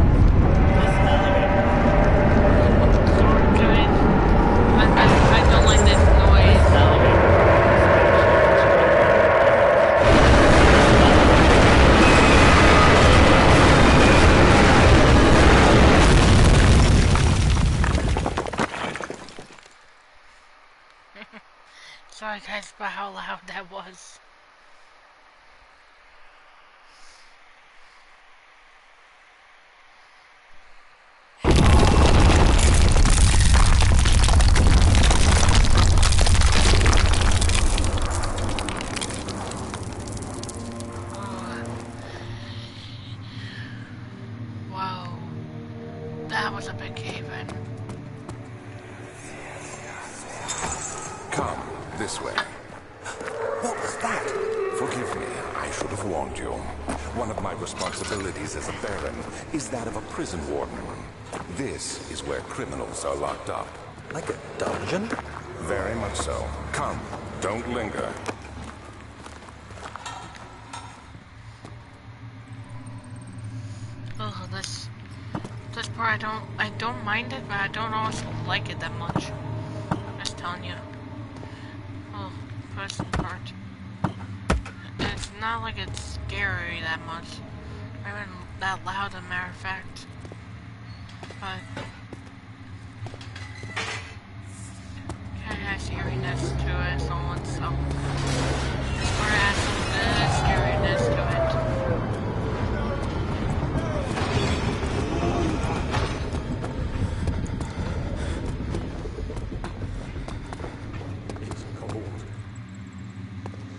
Good. I don't like this noise. This elevator ride Sorry guys about how loud that was. a cave in. Come, this way. What was that? Forgive me, I should have warned you. One of my responsibilities as a Baron is that of a prison warden. This is where criminals are locked up. Like a dungeon? Very much so. Come, don't linger. Oh, this part I don't mind it, but I don't also like it that much. I'm just telling you. Oh, first part. It's not like it's scary that much. Or even that loud, as a matter of fact. But kind of has eeriness to it, so this part has some good scariness to it. It's cold.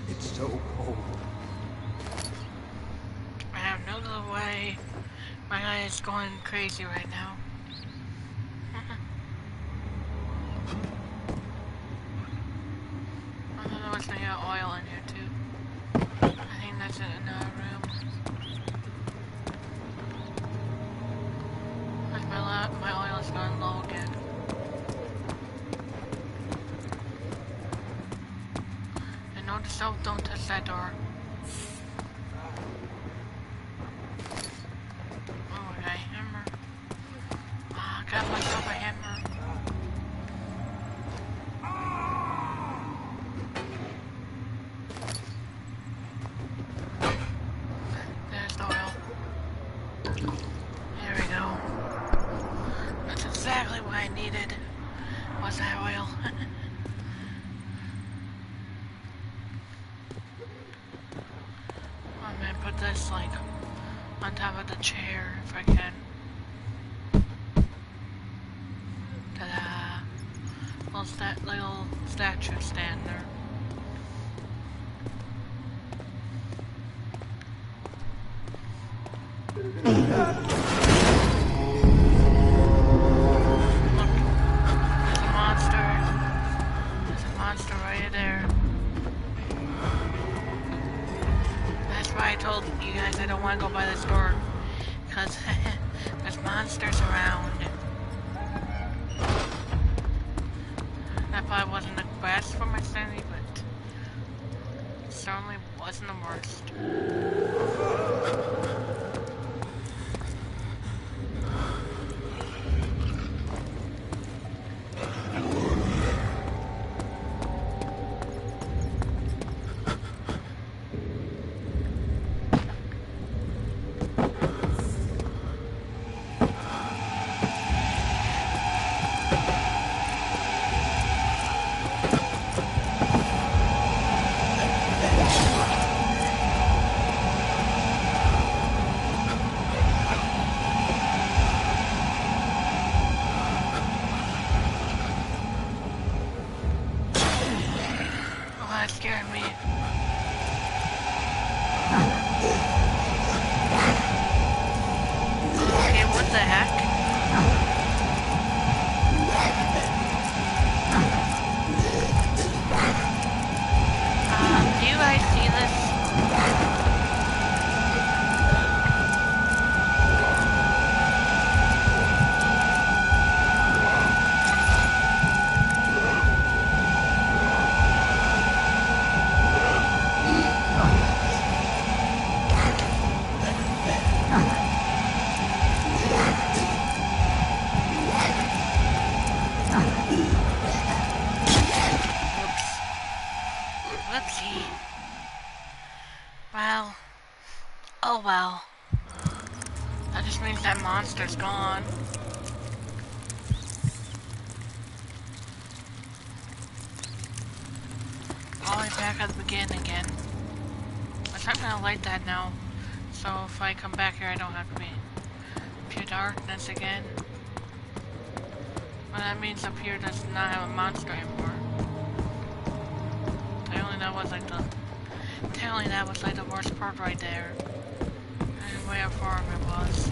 It's so cold. I have no other way. My guy is going crazy right now. I thought there was maybe oil in here too. I think that's in another room. Like my oil is going low again. And notice, oh, don't touch that door. Oh, I got a hammer. Ah, I got myself a hammer. There's the oil. There we go. That's exactly what I needed. Was that oil? I'm gonna put this like on top of the chair if I can. Ta-da! Little statue stand there. Look, there's a monster. There's a monster right there. That's why I told you guys I don't want to go by this door. Because there's monsters around. That probably wasn't the best for my sanity, but it certainly wasn't the worst. That scared me. Okay, what the heck? Do you guys see this? Whoopsie. Well. Oh well. That just means that monster's gone. All the way back at the beginning again. I'm gonna light that now. So if I come back here I don't have to be pure darkness again. But that means up here does not have a monster anymore. Apparently that was like the worst part right there. And way how far it was.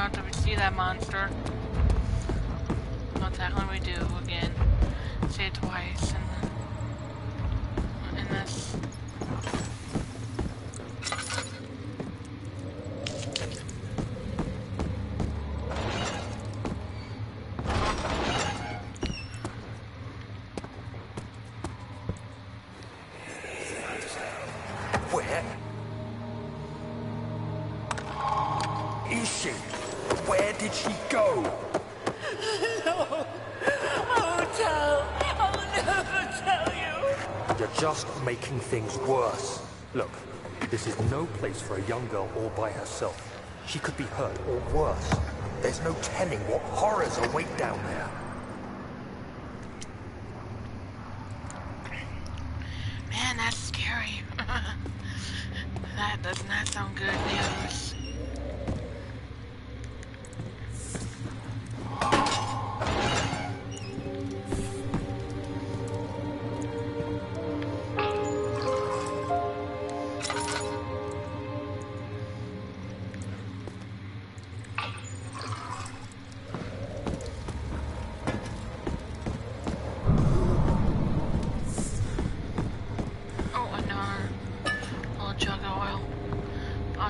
after we see that monster. What exactly we do again. Say it twice and this. Where is she? Where did she go? No. I won't tell. I'll never tell you. You're just making things worse. Look, this is no place for a young girl all by herself. She could be hurt or worse. There's no telling what horrors await down there. Man, that's scary. That does not sound good news.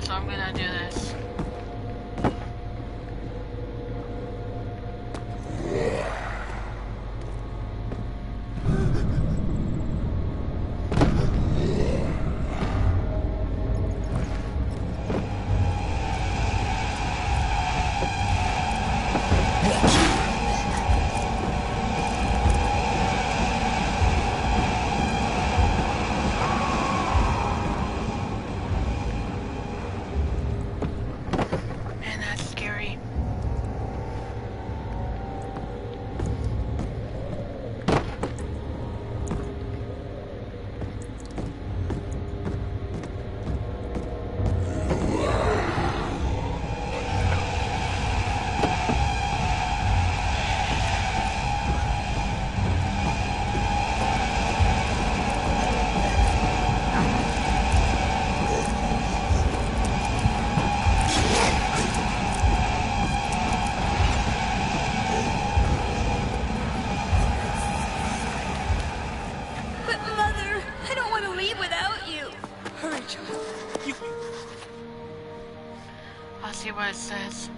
So I'm gonna do this. See what it says.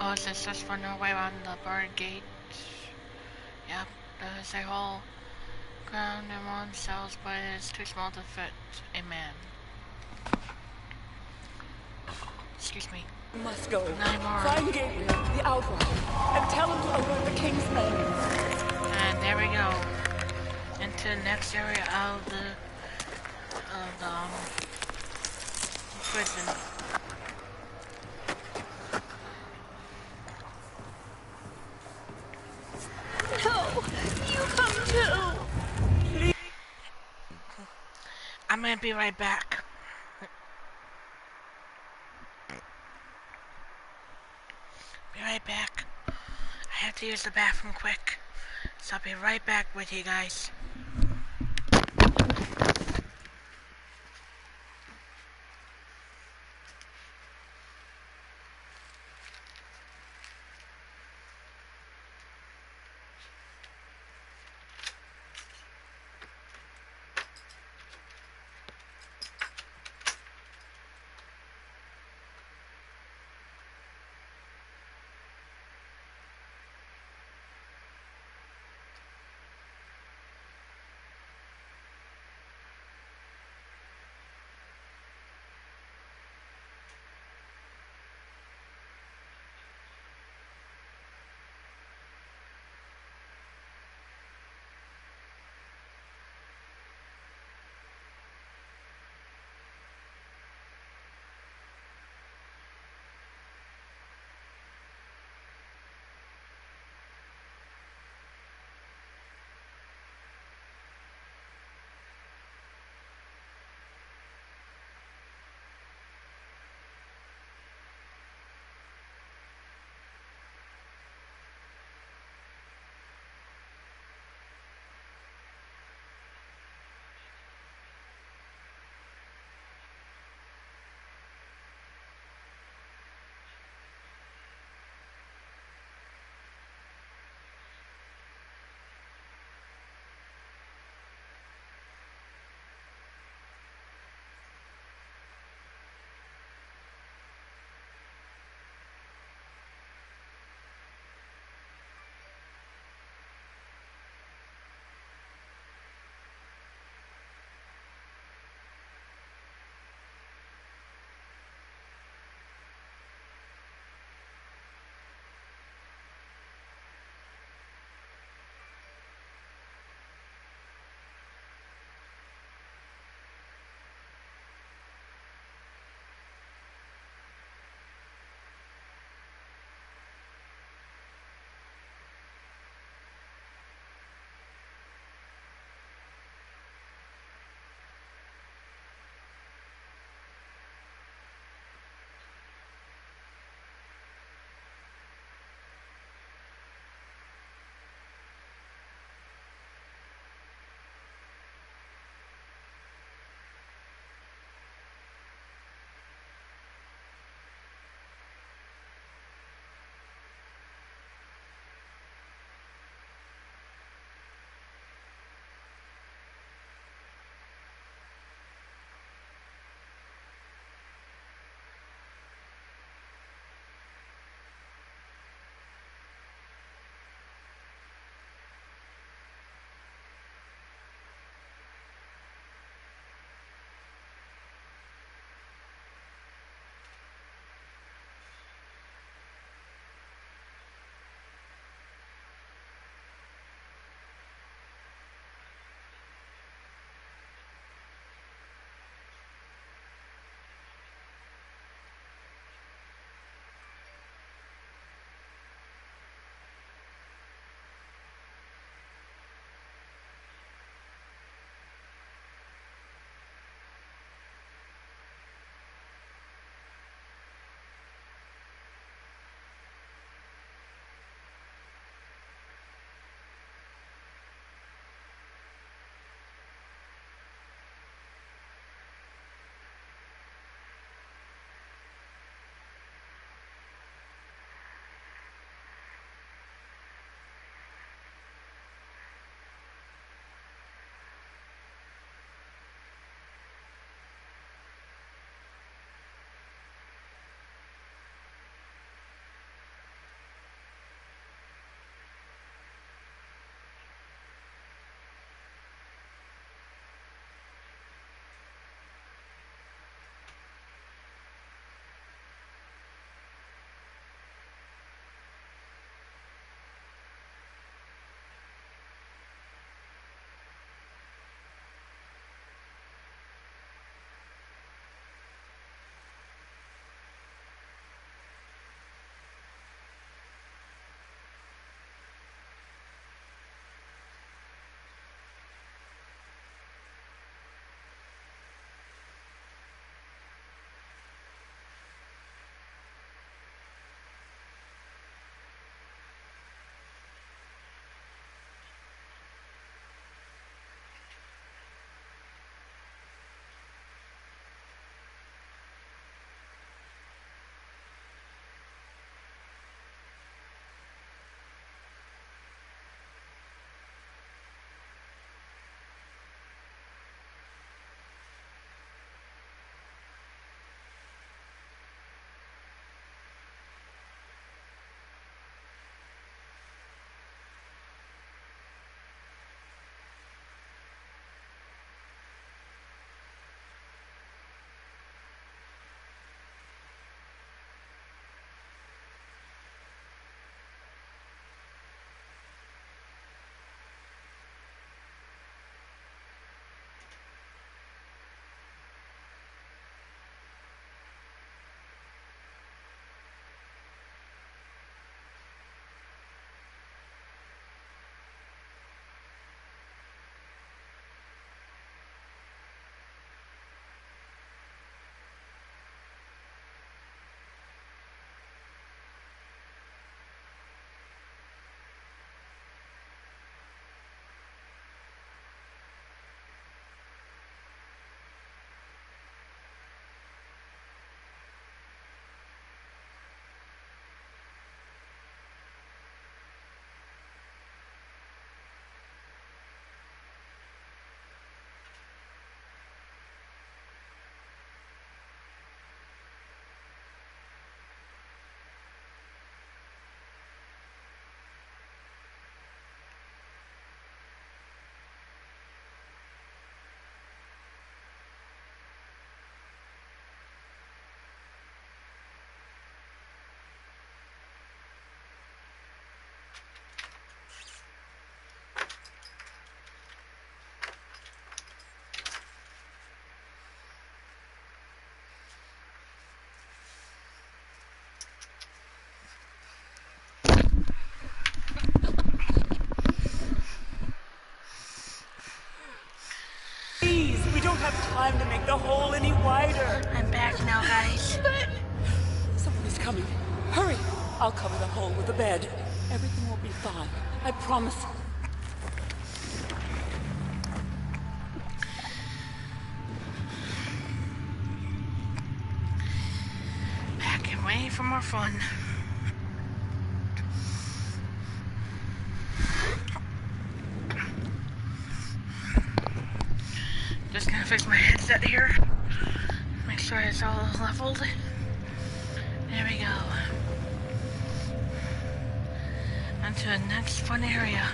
Oh, it says just for no way around the bird gate. Yep, there's a whole ground in one cells, but it is too small to fit a man. Excuse me. You must go. 9 more. Find Gabriel, the Outlaw, and tell him to alert the King's men. And there we go. Into the next area of the prison. No, you come too. Please. I'm gonna be right back. Be right back. I have to use the bathroom quick. So I'll be right back with you guys. the hole any wider. I'm back now, guys. Someone is coming. Hurry! I'll cover the hole with a bed. Everything will be fine. I promise. Back and ready for more fun. Just gonna fix my headset here. Make sure it's all leveled. There we go. On to the next fun area.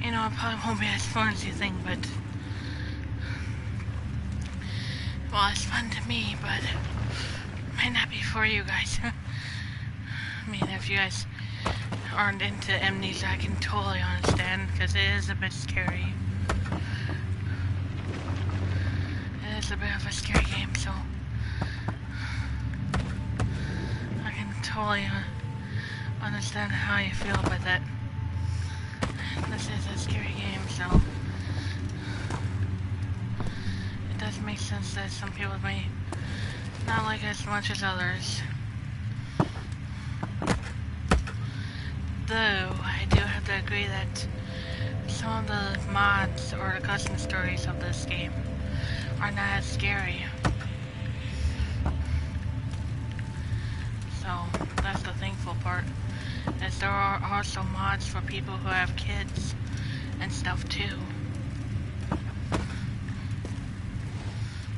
You know, it probably won't be as fun as you think, but... Well, it's fun to me, but... might not be for you guys. I mean, if you guys aren't into amnesia, I can totally understand, because it is a bit scary. It is a bit of a scary game, so... I can totally understand how you feel about that. This is a scary game, so... it does make sense that some people may not like it as much as others. Though, I do have to agree that some of the mods or the custom stories of this game are not as scary. So, that's the thankful part. As there are also mods for people who have kids and stuff too.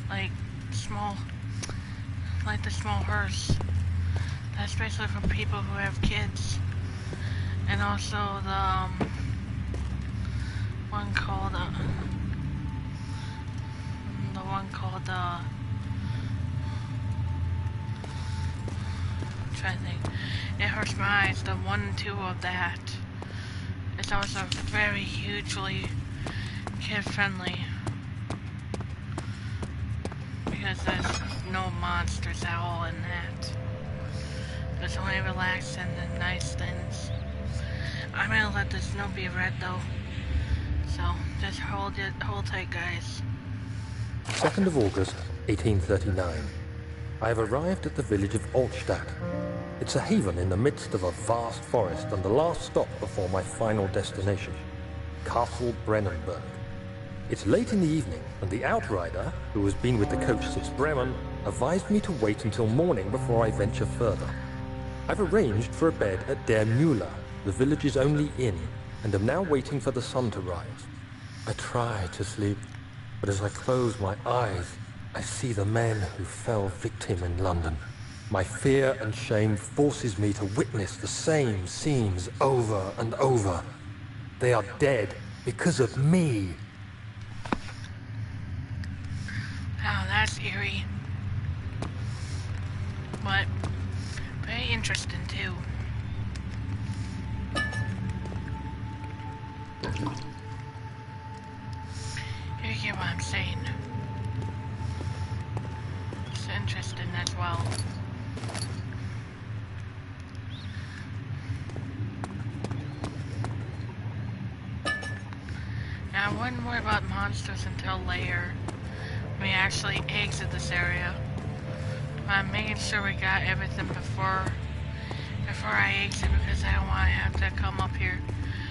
Like the small hearse. That's basically for people who have kids. And also the one called I'm trying to think. It hurts my eyes. The 1 and 2 of that. It's also very hugely kid friendly. Because there's no monsters at all in that. There's only relaxing and nice things. I'm gonna let the snow be red though. So just hold tight, guys. 2nd of August, 1839. I have arrived at the village of Altstadt. It's a haven in the midst of a vast forest and the last stop before my final destination, Castle Brennenburg. It's late in the evening, and the outrider, who has been with the coach since Bremen, advised me to wait until morning before I venture further. I've arranged for a bed at Der Müller, the village's only inn, and am now waiting for the sun to rise. I try to sleep, but as I close my eyes, I see the men who fell victim in London. My fear and shame forces me to witness the same scenes over and over. They are dead because of me. Oh, that's eerie. But very interesting too. You get what I'm saying. It's interesting as well. Now, I wouldn't worry about monsters until later. We actually exit this area. I'm making sure we got everything before I exit, because I don't want to have to come up here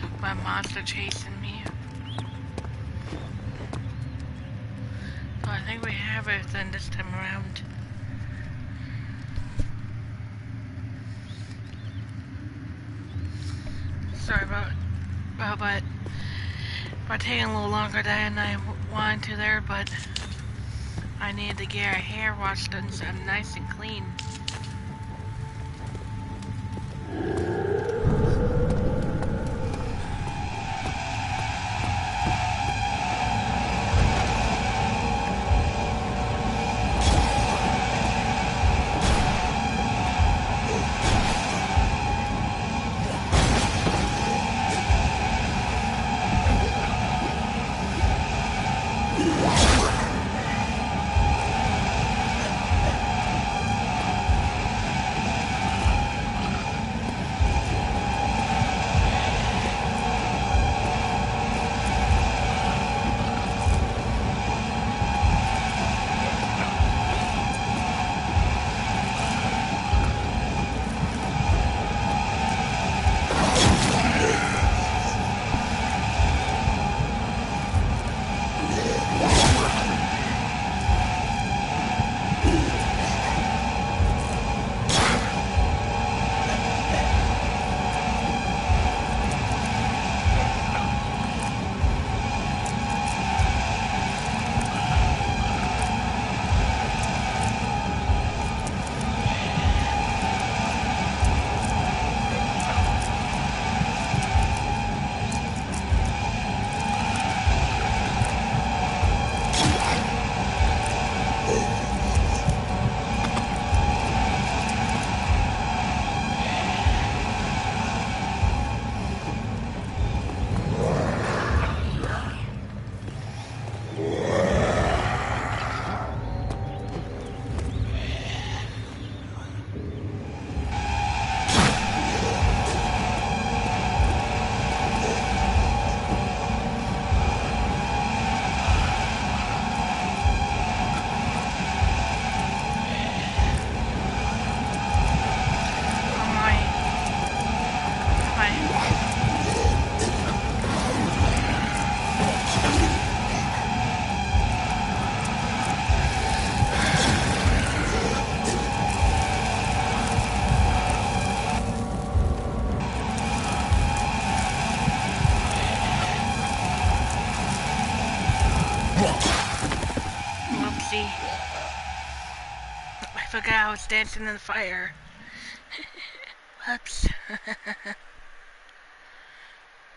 with a monster chasing me. So I think we have everything this time around. Sorry about taking a little longer than I wanted to there, but I need to get our hair washed done so I'm nice and clean. I was dancing in the fire. Whoops.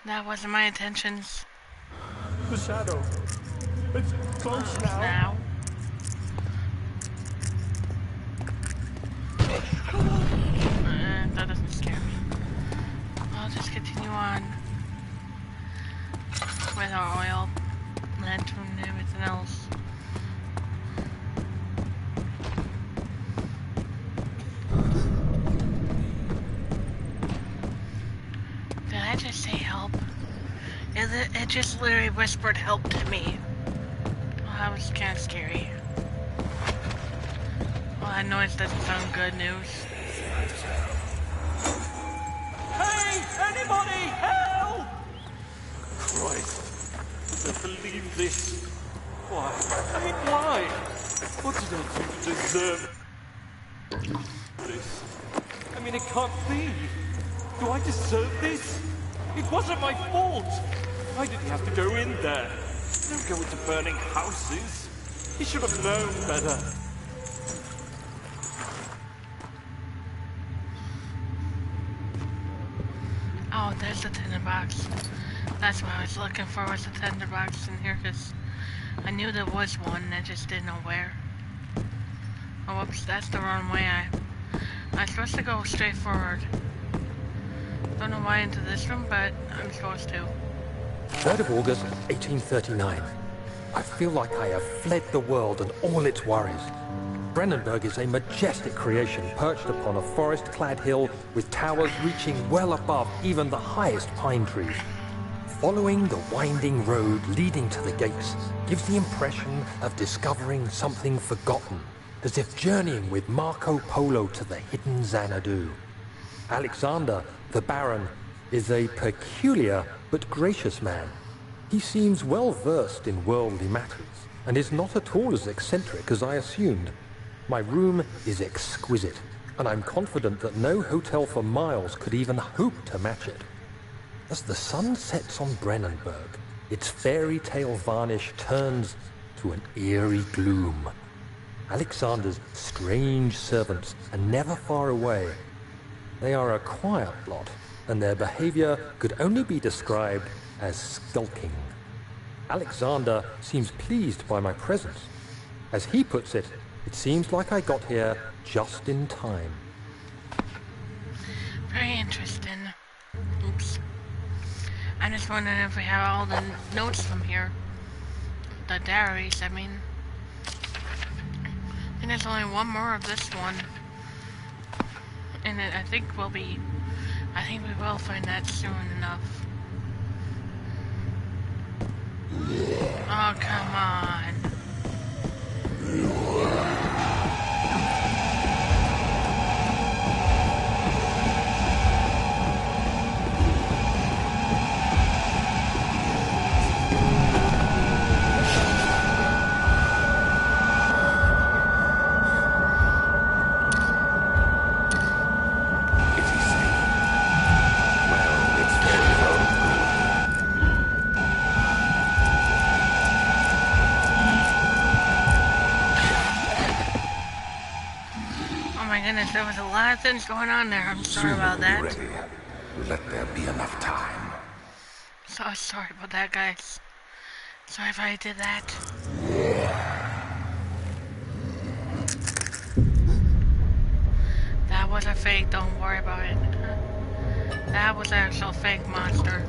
That wasn't my intentions. The shadow. It's close now. That doesn't scare me. I'll just continue on with our oil, lantern, and everything else. Did I just say help? It just literally whispered help to me. Well, that was kind of scary. Well, that noise doesn't sound good news. Hey! Anybody! Help! Christ. I don't believe this. Why? I mean, why? What did I do to deserve this? I mean, it can't be. Do I deserve this? It wasn't my fault. Why did he have to go in there? Don't go into burning houses. He should have known better. Oh, there's the tinderbox. That's what I was looking for, was the tinderbox in here, because I knew there was one, I just didn't know where. Oh, whoops, that's the wrong way. I'm supposed to go straight forward. Don't know why into this room, but I'm supposed to. 3rd of August, 1839. I feel like I have fled the world and all its worries. Brennenburg is a majestic creation perched upon a forest-clad hill with towers reaching well above even the highest pine trees. Following the winding road leading to the gates gives the impression of discovering something forgotten, as if journeying with Marco Polo to the hidden Xanadu. Alexander, the Baron, is a peculiar but gracious man. He seems well versed in worldly matters and is not at all as eccentric as I assumed. My room is exquisite, and I'm confident that no hotel for miles could even hope to match it. As the sun sets on Brennenburg, its fairy tale varnish turns to an eerie gloom. Alexander's strange servants are never far away. They are a quiet lot, and their behavior could only be described as skulking. Alexander seems pleased by my presence. As he puts it, it seems like I got here just in time. Very interesting. Oops. I'm just wondering if we have all the notes from here. The diaries, I mean. I think there's only one more of this one. And I think we will find that soon enough. Oh, come on. There was a lot of things going on there. I'm sorry about that. Ready. Let there be enough time. So sorry about that, guys. Sorry if I did that. That was a fake, don't worry about it. That was an actual fake monster.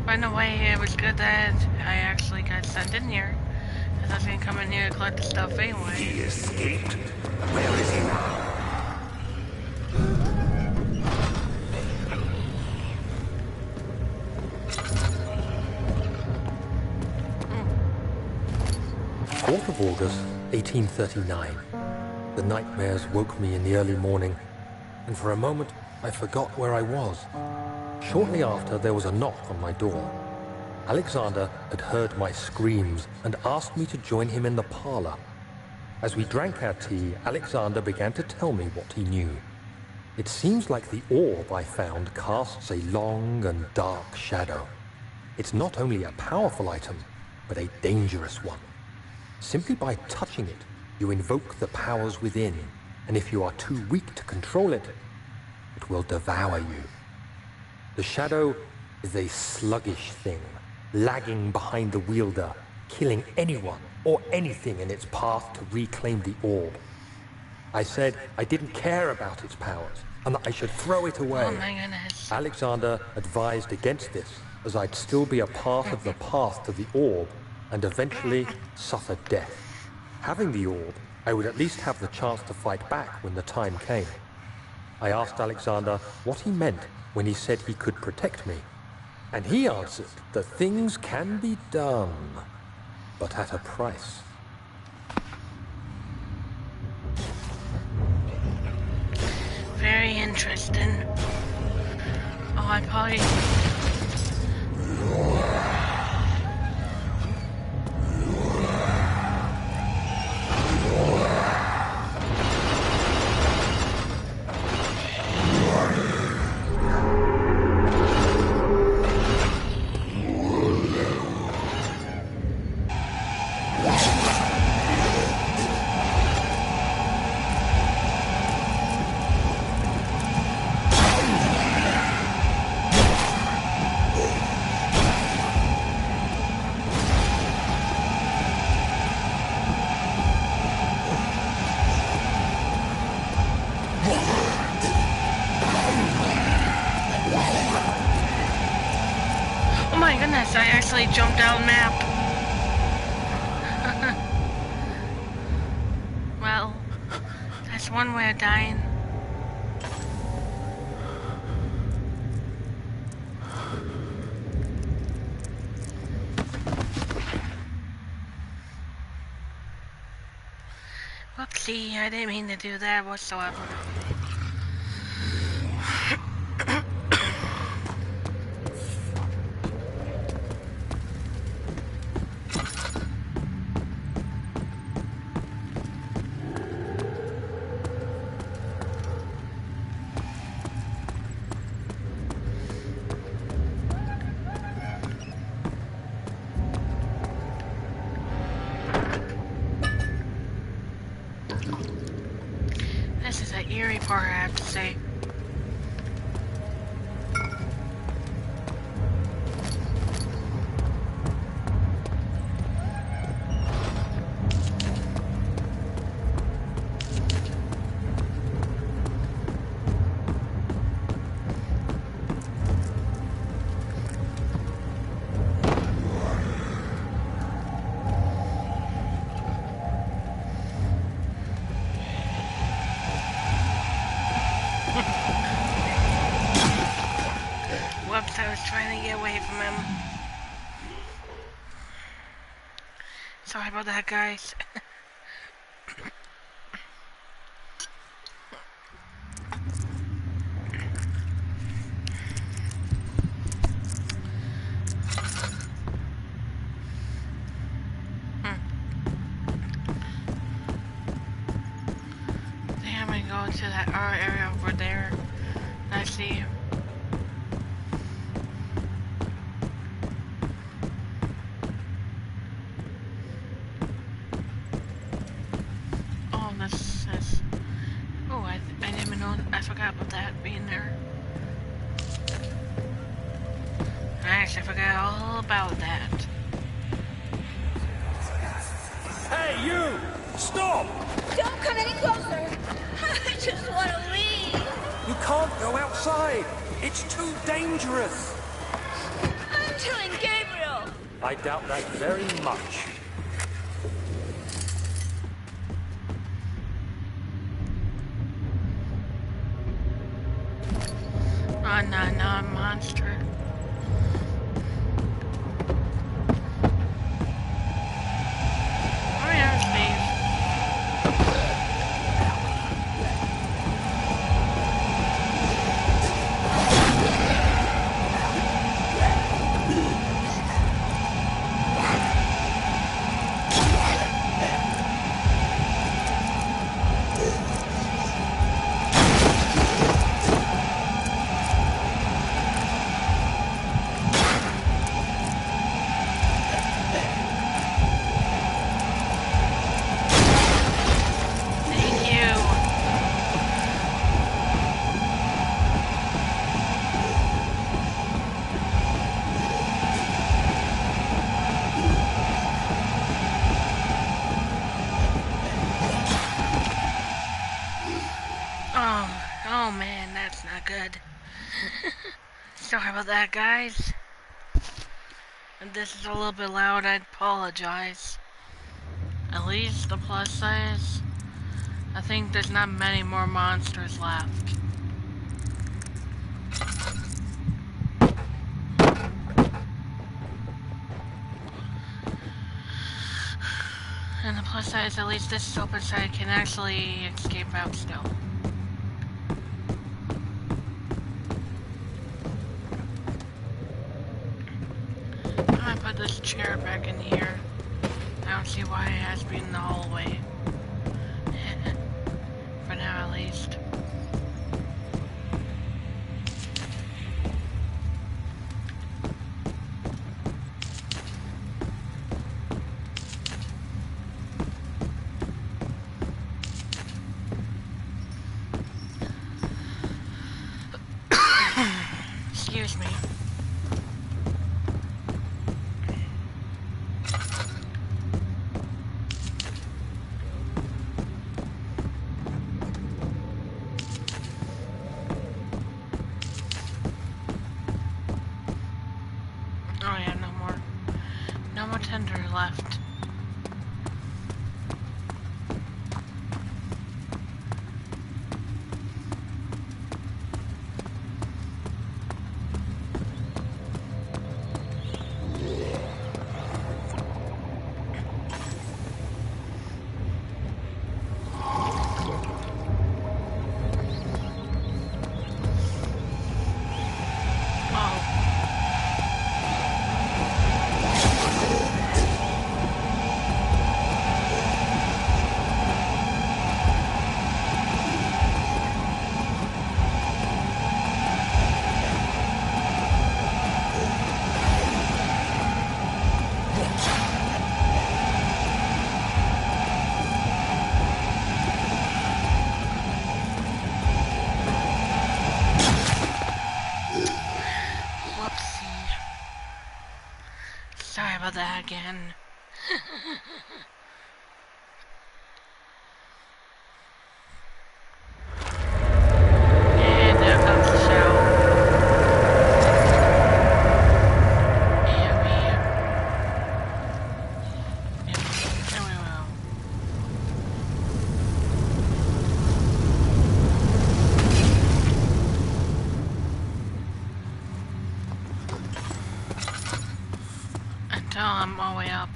By the way, it was good that I actually got sent in here. Because I was going to come in here to collect the stuff anyway. He escaped. Where is he now? Of August, 1839. The nightmares woke me in the early morning, and for a moment I forgot where I was. Shortly after, there was a knock on my door. Alexander had heard my screams and asked me to join him in the parlor. As we drank our tea, Alexander began to tell me what he knew. It seems like the orb I found casts a long and dark shadow. It's not only a powerful item, but a dangerous one. Simply by touching it, you invoke the powers within, and if you are too weak to control it, it will devour you. The shadow is a sluggish thing, lagging behind the wielder, killing anyone or anything in its path to reclaim the orb. I said I didn't care about its powers, and that I should throw it away. Oh my goodness. Alexander advised against this, as I'd still be a part of the path to the orb, and eventually suffer death. Having the orb, I would at least have the chance to fight back when the time came. I asked Alexander what he meant when he said he could protect me, and he answered that things can be done, but at a price. Very interesting. Oh, I probably... Oh my goodness, I actually jumped down map. Well, that's one way of dying. Whoopsie, I didn't mean to do that whatsoever. This is an eerie part, I have to say. Whoops, I was trying to get away from him. Sorry about that, guys. Damn, I go to that other area over there. I see. Oh, this is... Oh, I didn't even know... I forgot about that being there. I actually forgot all about that. Hey, you! Stop! Don't come any closer. I just want to leave. You can't go outside. It's too dangerous. I'm telling Gabriel. I doubt that very much. Oh, no, monster. Oh, yeah, Steve. said. Sorry about that, guys. If this is a little bit loud, I apologize. At least the plus side is, I think there's not many more monsters left. And the plus side is at least this open side can actually escape out still. I'm gonna put this chair back in here. I don't see why it has to be in the hallway. For now, at least. Excuse me. Oh yeah, no more tender left. Sorry about that again. And there comes the show. And there we will. Until I'm all the way up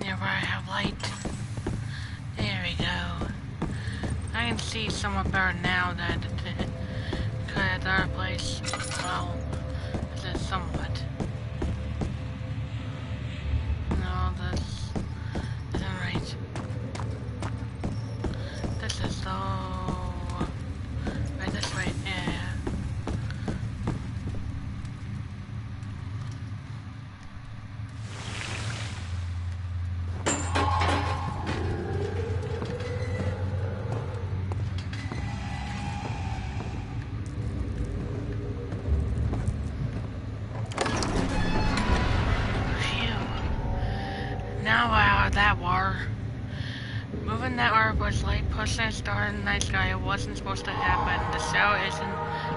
near where I have light. There we go. I can see somewhat better now than it could at the other place. Well, this is somewhat. No, this isn't right. This is so... right this way, yeah. Now out of that war. Moving that orb was like pushing a star in the night sky. It wasn't supposed to happen. The cell isn't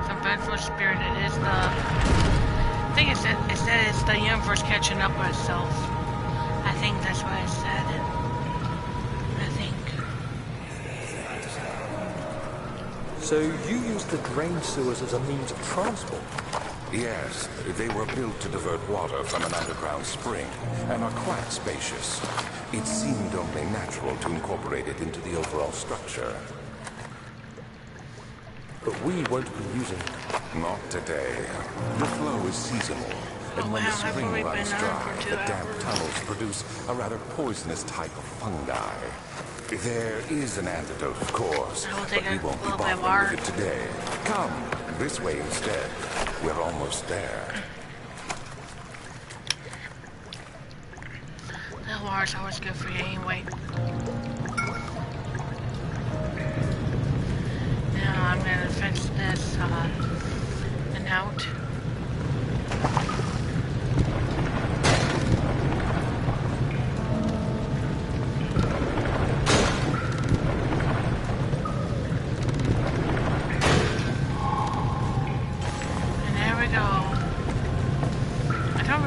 some vengeful spirit. It is the... I think it said it's the universe catching up with itself. I think that's what it said. I think. So you used the drain sewers as a means of transport? Yes, they were built to divert water from an underground spring and are quite spacious. It seemed only natural to incorporate it into the overall structure. But we won't be using it. Not today. The flow is seasonal, and when the spring runs dry, the damp tunnels produce a rather poisonous type of fungi. There is an antidote, of course, but we won't be bothering with it today. Come, this way instead. We're almost there. The water's always good for you anyway. Now I'm gonna fix this and out.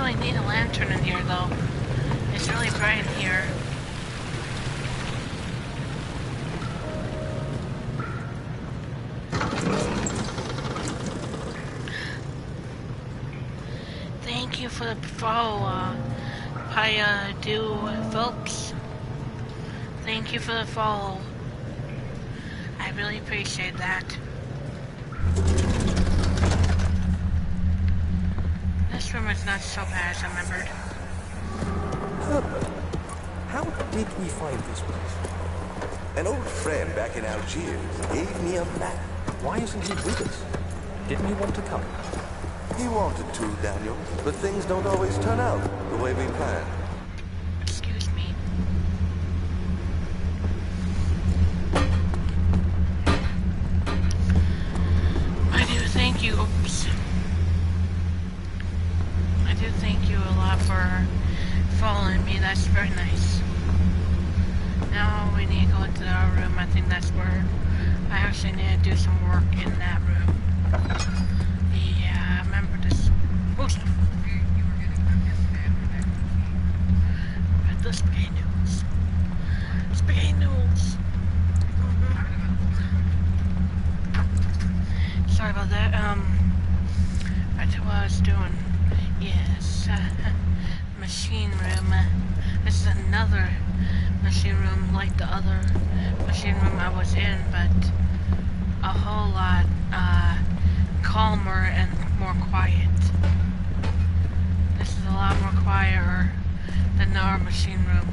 really need a lantern in here, though. It's really bright in here. Thank you for the follow, folks. Thank you for the follow. I really appreciate that. This room is not so bad as I remembered. Herbert, how did we find this place? An old friend back in Algiers gave me a map. Why isn't he with us? Didn't he want to come? He wanted to, Daniel, but things don't always turn out the way we planned. Excuse me. I do thank you. Oops. I do thank you a lot for following me. That's very nice. Now we need to go into our room. I think that's where I actually need to do some work in that room. Yeah, I remember this. Oops. The spaghetti noodles. Spaghetti noodles. Sorry about that. Back to what I was doing. Yes, machine room. This is another machine room like the other machine room I was in, but a whole lot calmer and more quiet. This is a lot more quieter than our machine room.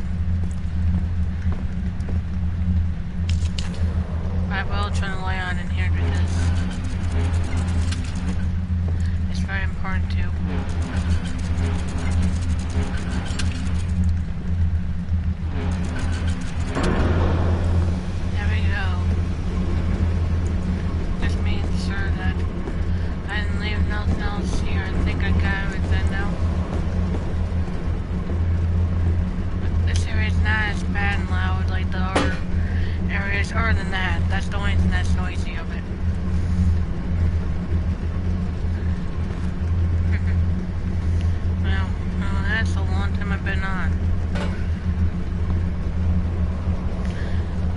I will turn the light on in here because it's very important too. There we go. Just making sure that I didn't leave nothing else here. I think I got everything now. This area is not as bad and loud like the other areas are than that. That's the only thing that's noisy of it. Well, that's a long time I've been on.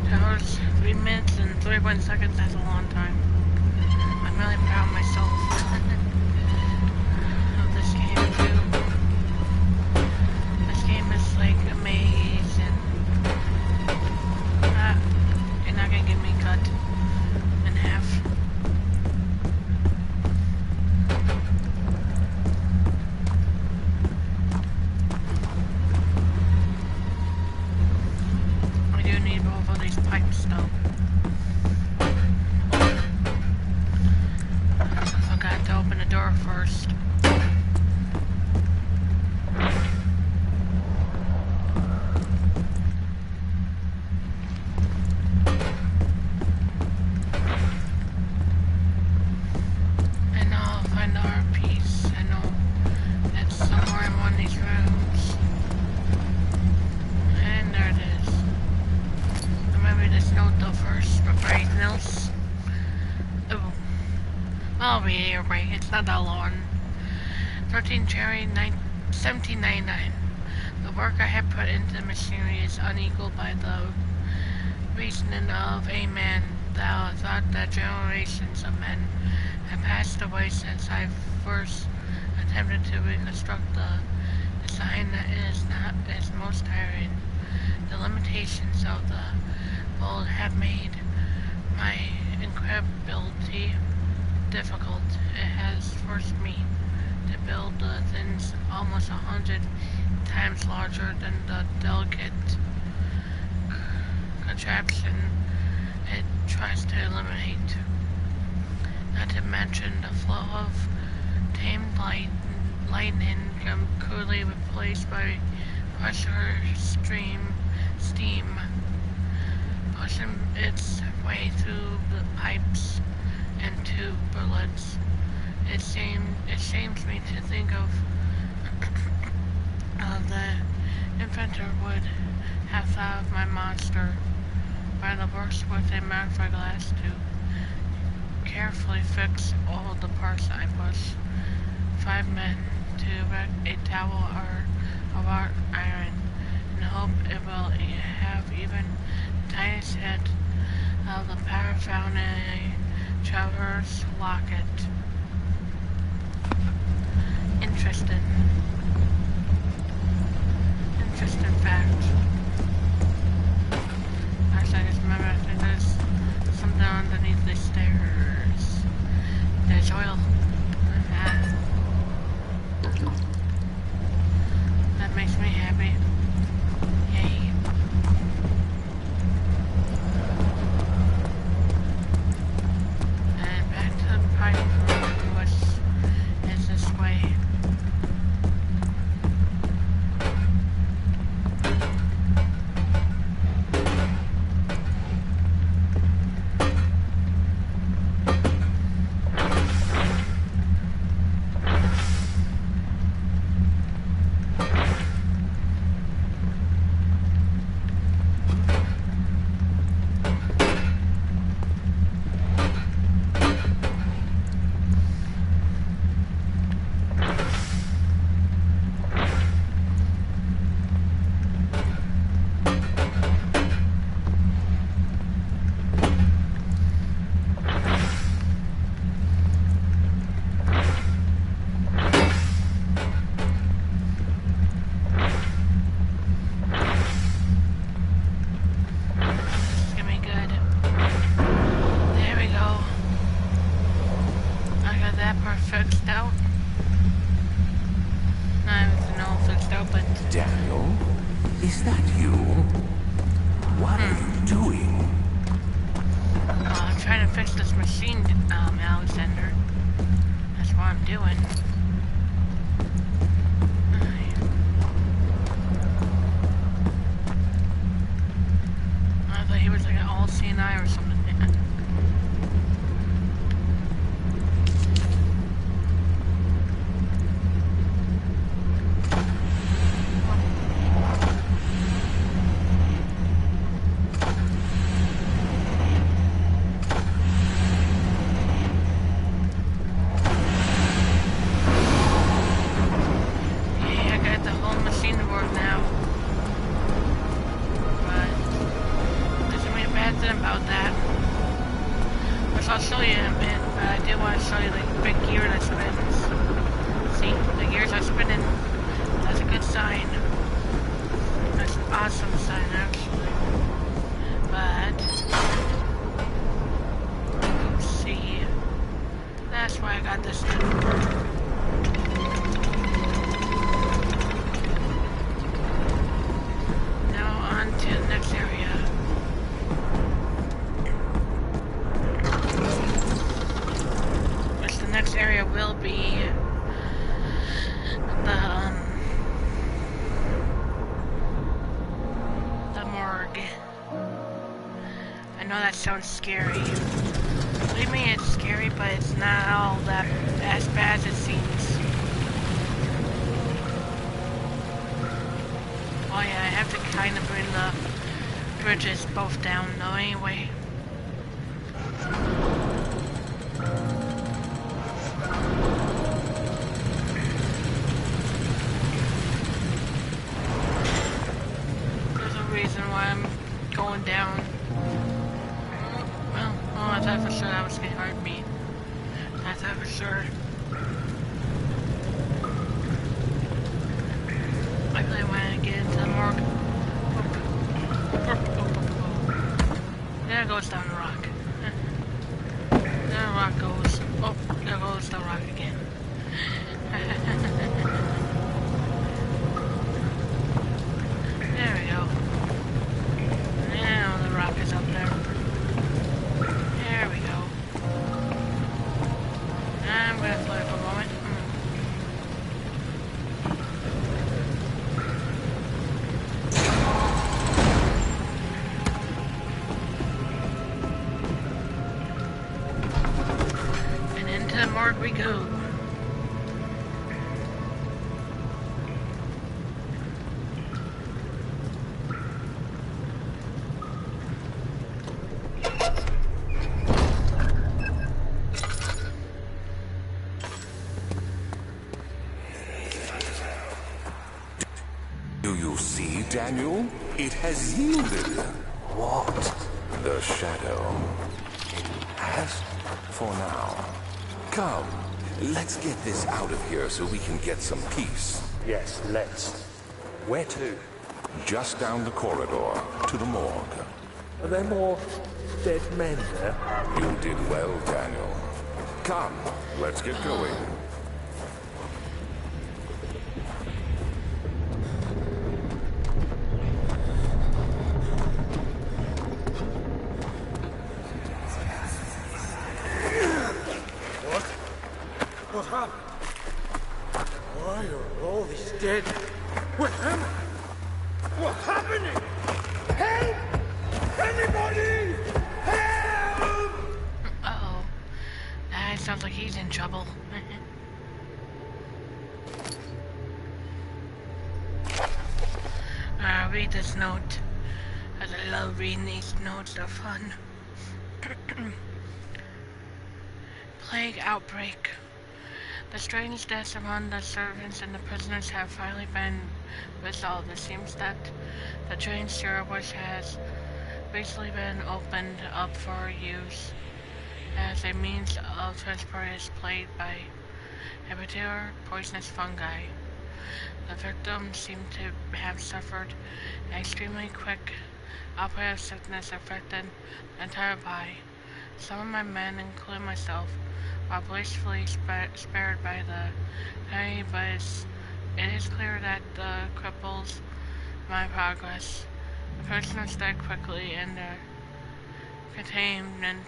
2 hours, 3 minutes, and 31 seconds, that's a long time. I'm really proud of myself. Of this game, too. This game is, like, amazing. You're not gonna get me cut in half. I do need both of these pipes, though. Forgot to open the door first. And I'll find our piece. I know it's somewhere in one of these rooms. And there it is. Remember this note though first before anything else. Oh. I'll be here, right? It's not that long. 13 Cherry 1799. The work I have put into the machinery is unequaled by the reasoning of a man that thought that generations of men have passed away since I first attempted to reconstruct the design that is not its most tiring. The limitations of the mold have made my incredibility difficult. It has forced me to build the things almost 100 times larger than the delicate contraption it tries to eliminate. Not to mention the flow of tamed lightning crudely replaced by pressure steam pushing its way through the pipes and tube bullets. It shames me to think of the inventor would have thought of my monster by the works with a magnifying glass to carefully fix all the parts I push 5 men to erect a tower of our iron and hope it will have even the tiniest hit of the power found in a traverse locket. Interesting. Interesting fact. Actually, I just remember I think there's something underneath the stairs. There's oil. That makes me happy. Yay. And back to the party room, which is this way. Sounds scary. Believe me, it's scary, but it's not all that as bad as it seems. Oh yeah, I have to kind of bring the bridges both down though anyway. There's a reason why I'm going down. I thought for sure that was gonna hurt me. I thought for sure. I really want to get into the morgue. There goes down the rock. There the rock goes. Oh, there goes the rock again. There we go. Now the rock is up there. There we go. I'm gonna float for a moment. And into the morgue we go. You see, Daniel? It has yielded. What? The shadow. It has? For now. Come, let's get this out of here so we can get some peace. Yes, let's. Where to? Just down the corridor, to the morgue. Are there more dead men there? You did well, Daniel. Come, let's get going. What happened? Why are all these dead? Where am I? What's happening? Help! Anybody! Help! Uh-oh. That sounds like he's in trouble. Read this note. As I love reading these notes, they're fun. Plague outbreak. The strange deaths among the servants and the prisoners have finally been resolved. It seems that the drain sewer which has recently been opened up for use as a means of transport is plagued by a particular poisonous fungi. The victims seem to have suffered an extremely quick outbreak of sickness affecting the entire body. Some of my men, including myself, are blissfully spared by the enemy, but it is clear that cripples my progress. The prisoners died quickly and their containment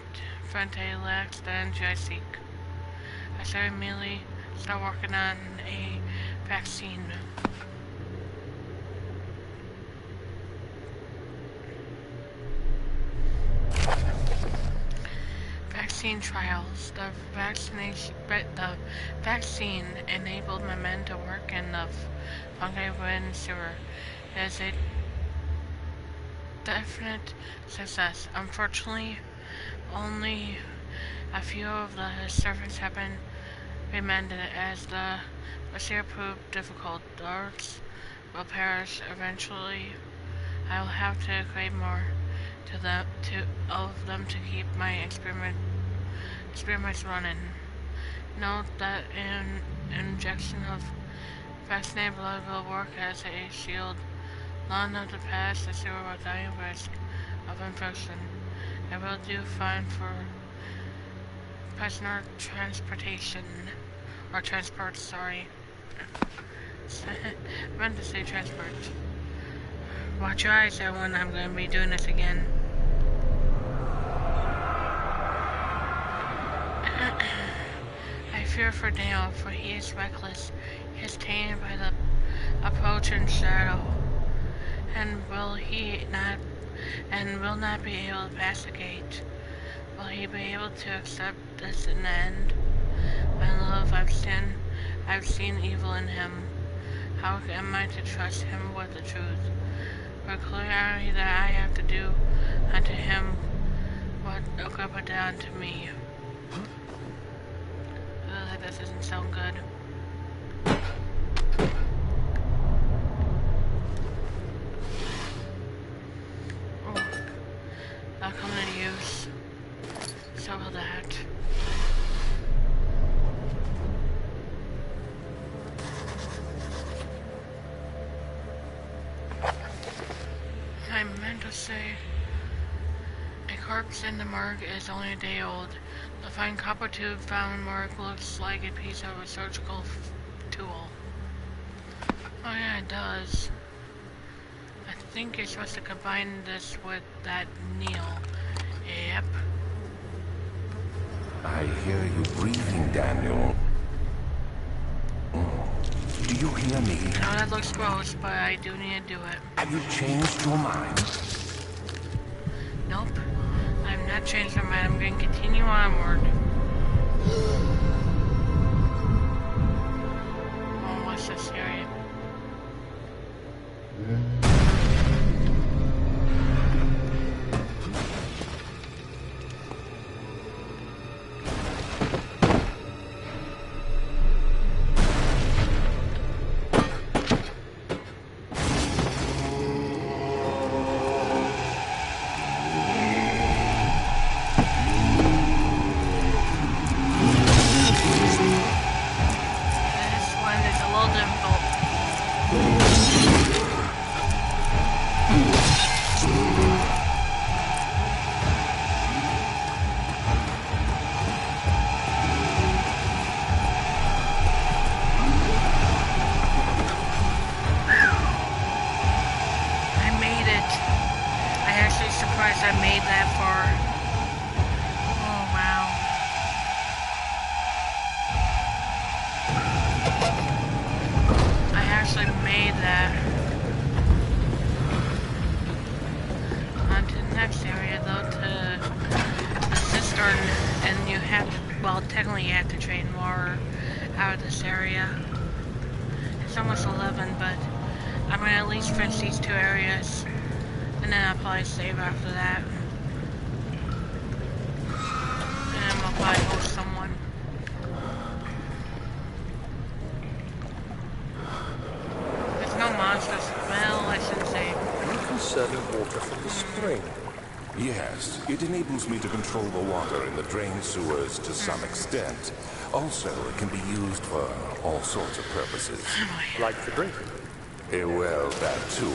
Frente lacks the energy I seek. I should immediately start working on a vaccine. Vaccine trials. The vaccine enabled my men to work in the fungi-ridden sewer. It is a definite success. Unfortunately, only a few of the servants have been remanded as the procedure proved difficult. The arts will perish eventually. I will have to create more of them to keep my experiments running. Note that an injection of vaccinated blood will work as a shield long enough to pass the sewer without any risk of infection. It will do fine for prisoner transportation. Or transport, sorry. I meant to say transport. Watch your eyes, everyone. I'm going to be doing this again. I fear for Dale, for he is reckless. He is tainted by the approaching shadow, and will not be able to pass the gate. Will he be able to accept this in the end? My love, I've seen evil in him. How am I to trust him with the truth? For clearly that I have to do unto him what Agrippa did unto me. Ugh, this doesn't sound good. Oh, that'll come into use. So will that. I meant to say, a corpse in the morgue is only a day old. The fine copper tube found in the morgue looks like a piece of a surgical tool. Oh yeah, it does. I think you're supposed to combine this with that Neil. Yep. I hear you breathing, Daniel. Do you hear me? I know that looks gross, but I do need to do it. Have you changed your mind? Nope. I'm not changing my mind. I'm going to continue onward. Oh, what's so scary? I actually made that. On to the next area, though, to the cistern, and you have to, well, technically you have to train more out of this area. It's almost 11, but I'm gonna at least finish these 2 areas, and then I'll probably save after that. And then we'll probably host someone. There's no monsters. Well, I shouldn't say. Are you conserving water from the spring? Yes, it enables me to control the water in the drain sewers to some extent. Also, it can be used for all sorts of purposes. Like for drinking? Well, that too.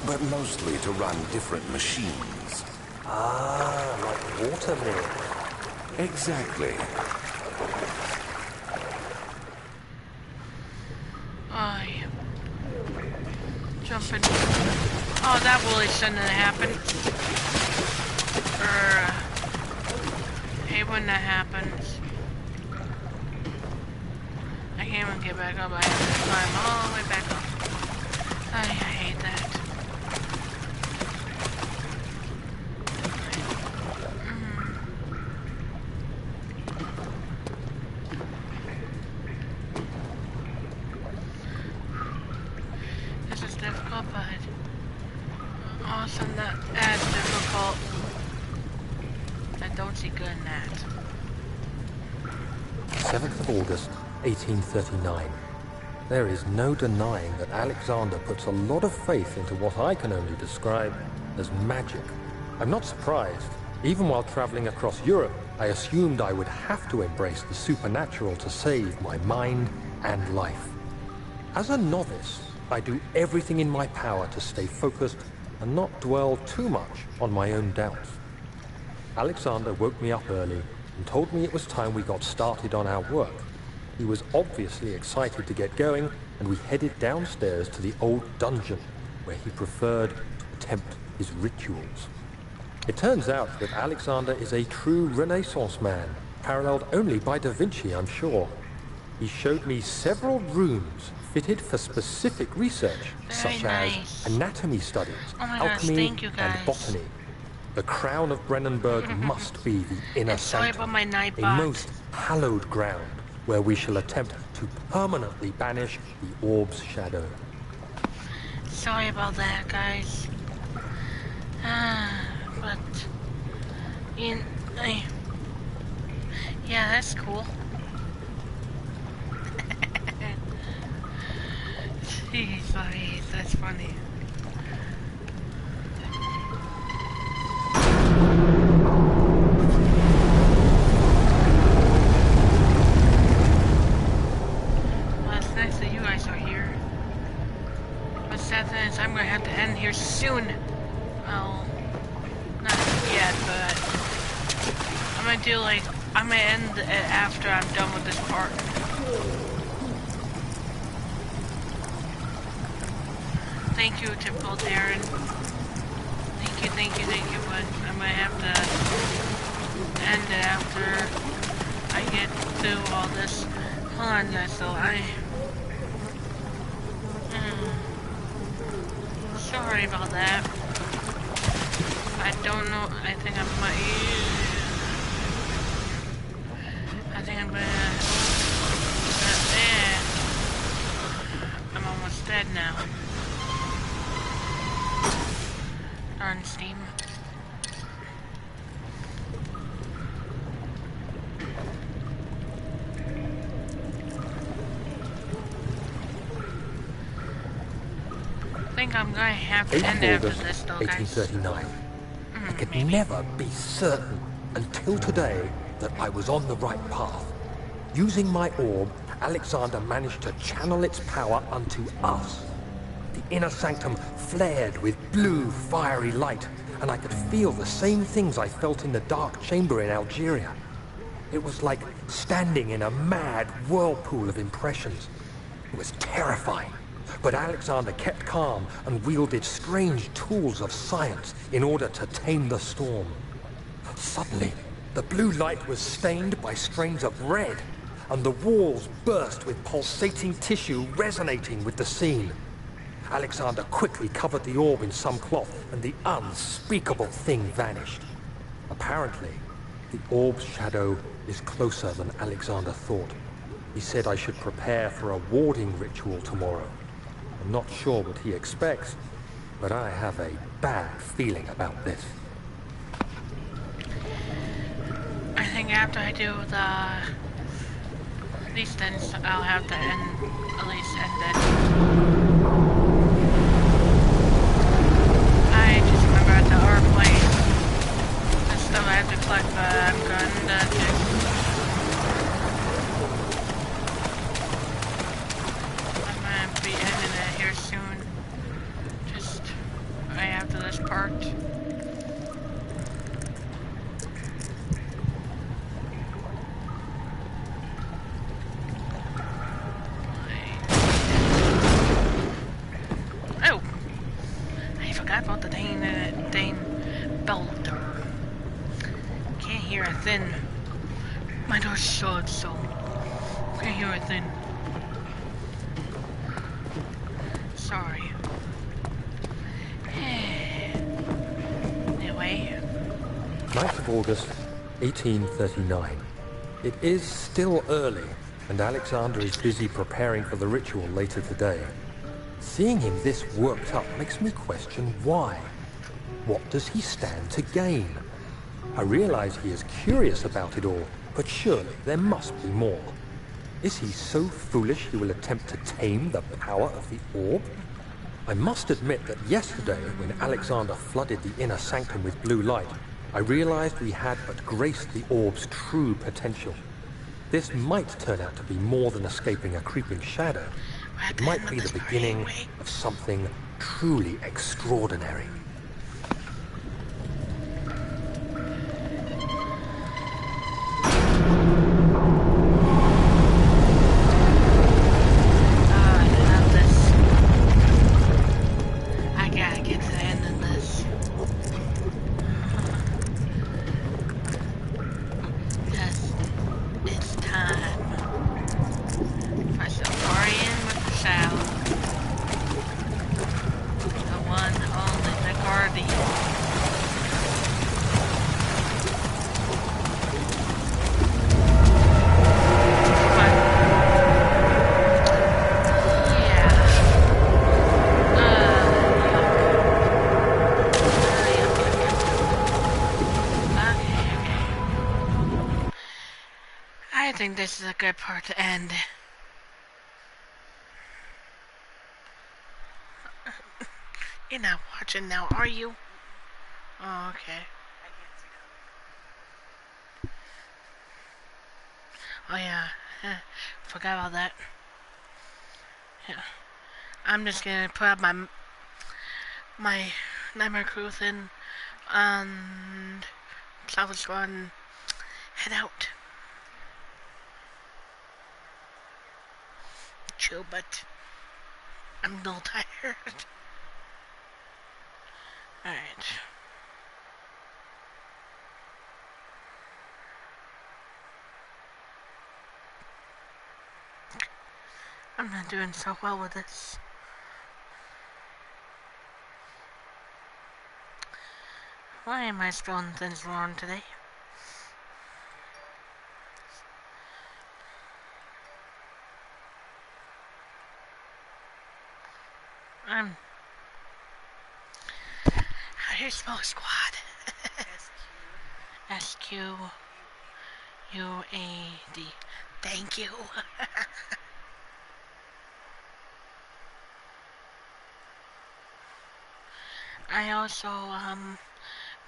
But mostly to run different machines. Ah, like water mill. Exactly. Oh, yeah. Jumping. Oh, that really shouldn't have happened. Hey, when that happens. I can't even get back up. I have to climb all the way back up. I hate that. This is difficult, but also not as difficult. I don't see good in that. 7th of August, 1839. There is no denying that Alexander puts a lot of faith into what I can only describe as magic. I'm not surprised. Even while traveling across Europe, I assumed I would have to embrace the supernatural to save my mind and life. As a novice, I do everything in my power to stay focused and not dwell too much on my own doubts. Alexander woke me up early and told me it was time we got started on our work. He was obviously excited to get going, and we headed downstairs to the old dungeon, where he preferred to attempt his rituals. It turns out that Alexander is a true Renaissance man, paralleled only by Da Vinci, I'm sure. He showed me several rooms fitted for specific research, such as anatomy studies, alchemy, and botany. The crown of Brennenburg must be the inner sanctum, a most hallowed ground where we shall attempt to permanently banish the orb's shadow. Sorry about that, guys. But yeah, that's cool. Jeez, Louise, that's funny. Well, it's nice that you guys are here. But sad thing is, I'm gonna have to end here soon. Well, not yet, but I'm gonna end it after I'm done with this part. Thank you, Typical Darren. Thank you, but I'm gonna have to end it after I get through all this. Hold on, guys, so sorry about that. I don't know, I think I'm gonna, I'm almost dead now. Darn Steam. I think I'm gonna have to end after this though, guys. 1839. I could never be certain until today that I was on the right path. Using my orb, Alexander managed to channel its power unto us. The inner sanctum flared with blue, fiery light, and I could feel the same things I felt in the dark chamber in Algeria. It was like standing in a mad whirlpool of impressions. It was terrifying, but Alexander kept calm and wielded strange tools of science in order to tame the storm. Suddenly, the blue light was stained by strains of red. and the walls burst with pulsating tissue resonating with the scene. Alexander quickly covered the orb in some cloth, and the unspeakable thing vanished. Apparently, the orb's shadow is closer than Alexander thought. He said I should prepare for a warding ritual tomorrow. I'm not sure what he expects, but I have a bad feeling about this. I think after I do these things, I'll have to at least end it. I just remember at the art place, the stuff I have to collect, but I'm gonna I'm gonna be ending it here soon. Just right after this part. About the Dane belter. Can't hear a thing. My door's shut, so can't hear a thing. Sorry. Anyway. 9th of August, 1839. It is still early, and Alexander is busy preparing for the ritual later today. Seeing him this worked up makes me question why. What does he stand to gain? I realize he is curious about it all, but surely there must be more. Is he so foolish he will attempt to tame the power of the orb? I must admit that yesterday, when Alexander flooded the inner sanctum with blue light, I realized we had but graced the orb's true potential. This might turn out to be more than escaping a creeping shadow. It might be the beginning of something truly extraordinary. I think this is a good part to end. You're not watching now, are you? Oh, okay. Oh yeah, forgot about that. Yeah. I'm just gonna put up my Nightmare Crew thing and salvage one, head out. Chill, but I'm a little tired. Alright. I'm not doing so well with this. Why am I spelling things wrong today? How do you spell squad? SQUAD. Thank you. I also want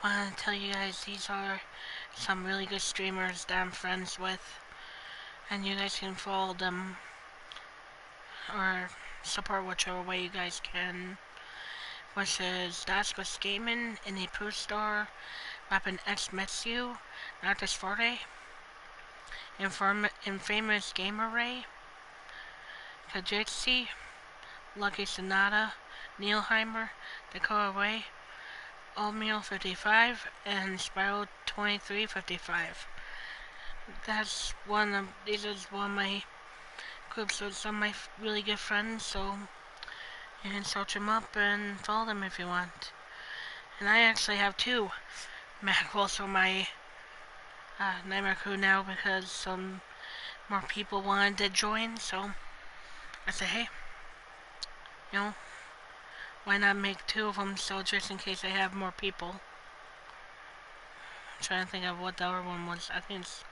to tell you guys these are some really good streamers that I'm friends with, and you guys can follow them or support whichever way you guys can, which is Dasquas Gaming, in the Pooh Store, Weapon X Metsu, Narcus Forte, Infamous Game Array, Kajitsi, Lucky Sonata, Neilheimer, Dakota Way, Oatmeal 55, and Spiral 2355. These is one of my groups with some of my really good friends, so you can search them up and follow them if you want. And I actually have two Mackerels on my Nightmare Crew now because some more people wanted to join, so I said, hey, you know, why not make two of them so just in case I have more people. I'm trying to think of what the other one was. I think it's...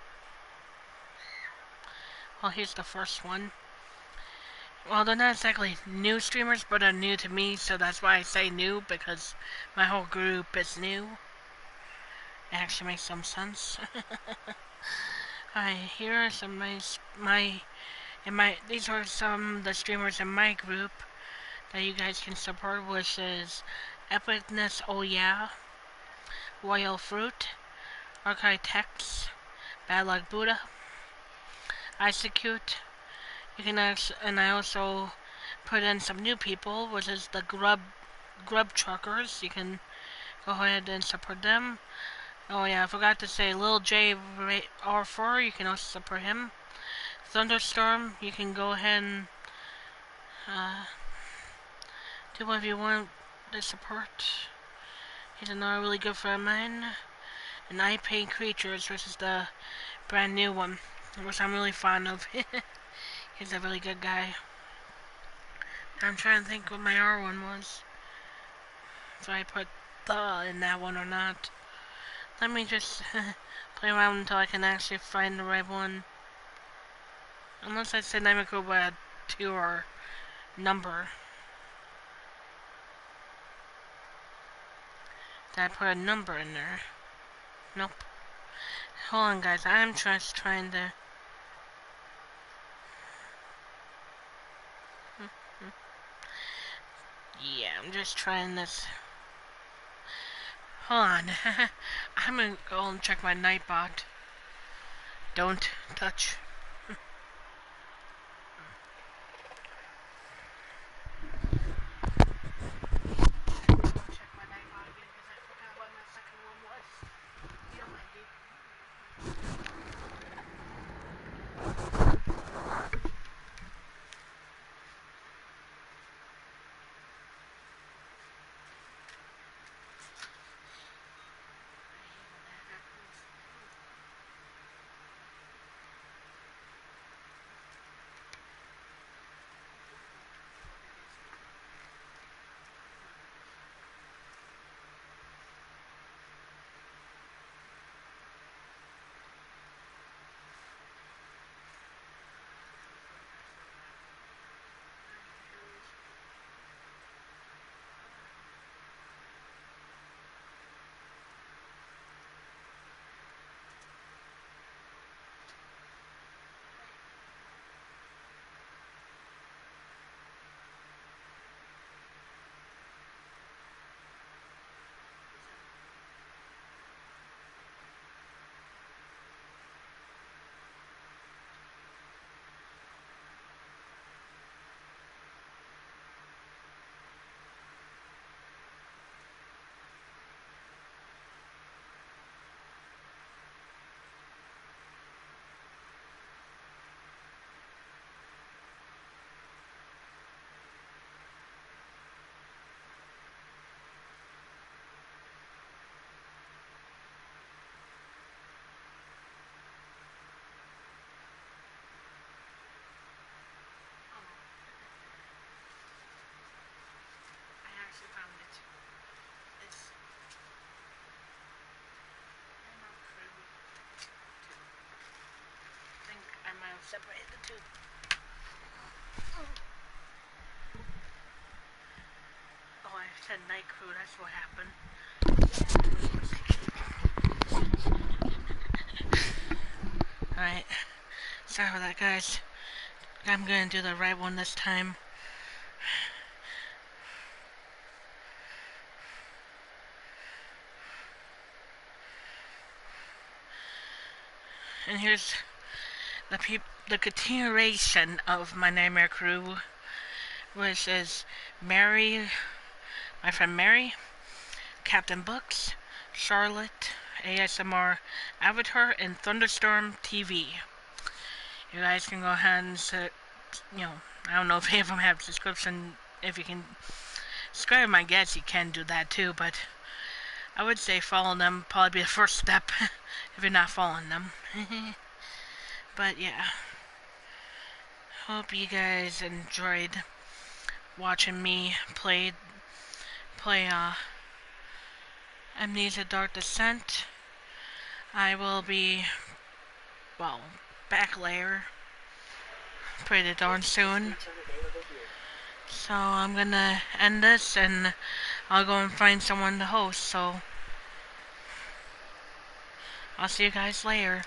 Well, here's the first one. Well, they're not exactly new streamers, but they're new to me, so that's why I say new, because my whole group is new. It actually makes some sense. Alright, here are some these are some of the streamers in my group that you guys can support, which is Epicness Oh Yeah, Royal Fruit, Architects, Bad Luck Buddha, Isecute. You can and I also put in some new people, which is the Grub Truckers. You can go ahead and support them. Oh yeah, I forgot to say, Lil J R4, you can also support him. Thunderstorm, you can go ahead and do whatever you want to support. He's another really good friend of mine. And I Paint Creatures, which is the brand new one, which I'm really fond of. He's a really good guy. I'm trying to think what my R one was. If I put the in that one or not. Let me just play around until I can actually find the right one. Unless I said Nightmare Crew by a 2 or number. Did I put a number in there? Nope. Hold on, guys. I'm just trying to... Yeah, I'm just trying this. Hold on. I'm gonna go and check my Nightbot. Don't touch. Check my Nightbot again because I forgot what my second one was. You don't mind, dude. I actually found it. It's... I think I might have separated the two. Oh, I said Night Crew, that's what happened. Alright. Sorry for that, guys. I'm gonna do the right one this time. And here's the continuation of my Nightmare Crew, which is Mary, my friend Mary, Captain Books, Charlotte, ASMR Avatar and Thunderstorm TV. You guys can go ahead and I don't know if any of them have subscription. If you can subscribe, I guess you can do that too, but I would say follow them, probably be the first step if you're not following them. But yeah, hope you guys enjoyed watching me play Amnesia Dark Descent. I will be, well, back later pretty darn soon. So I'm gonna end this and I'll go and find someone to host, so I'll see you guys later.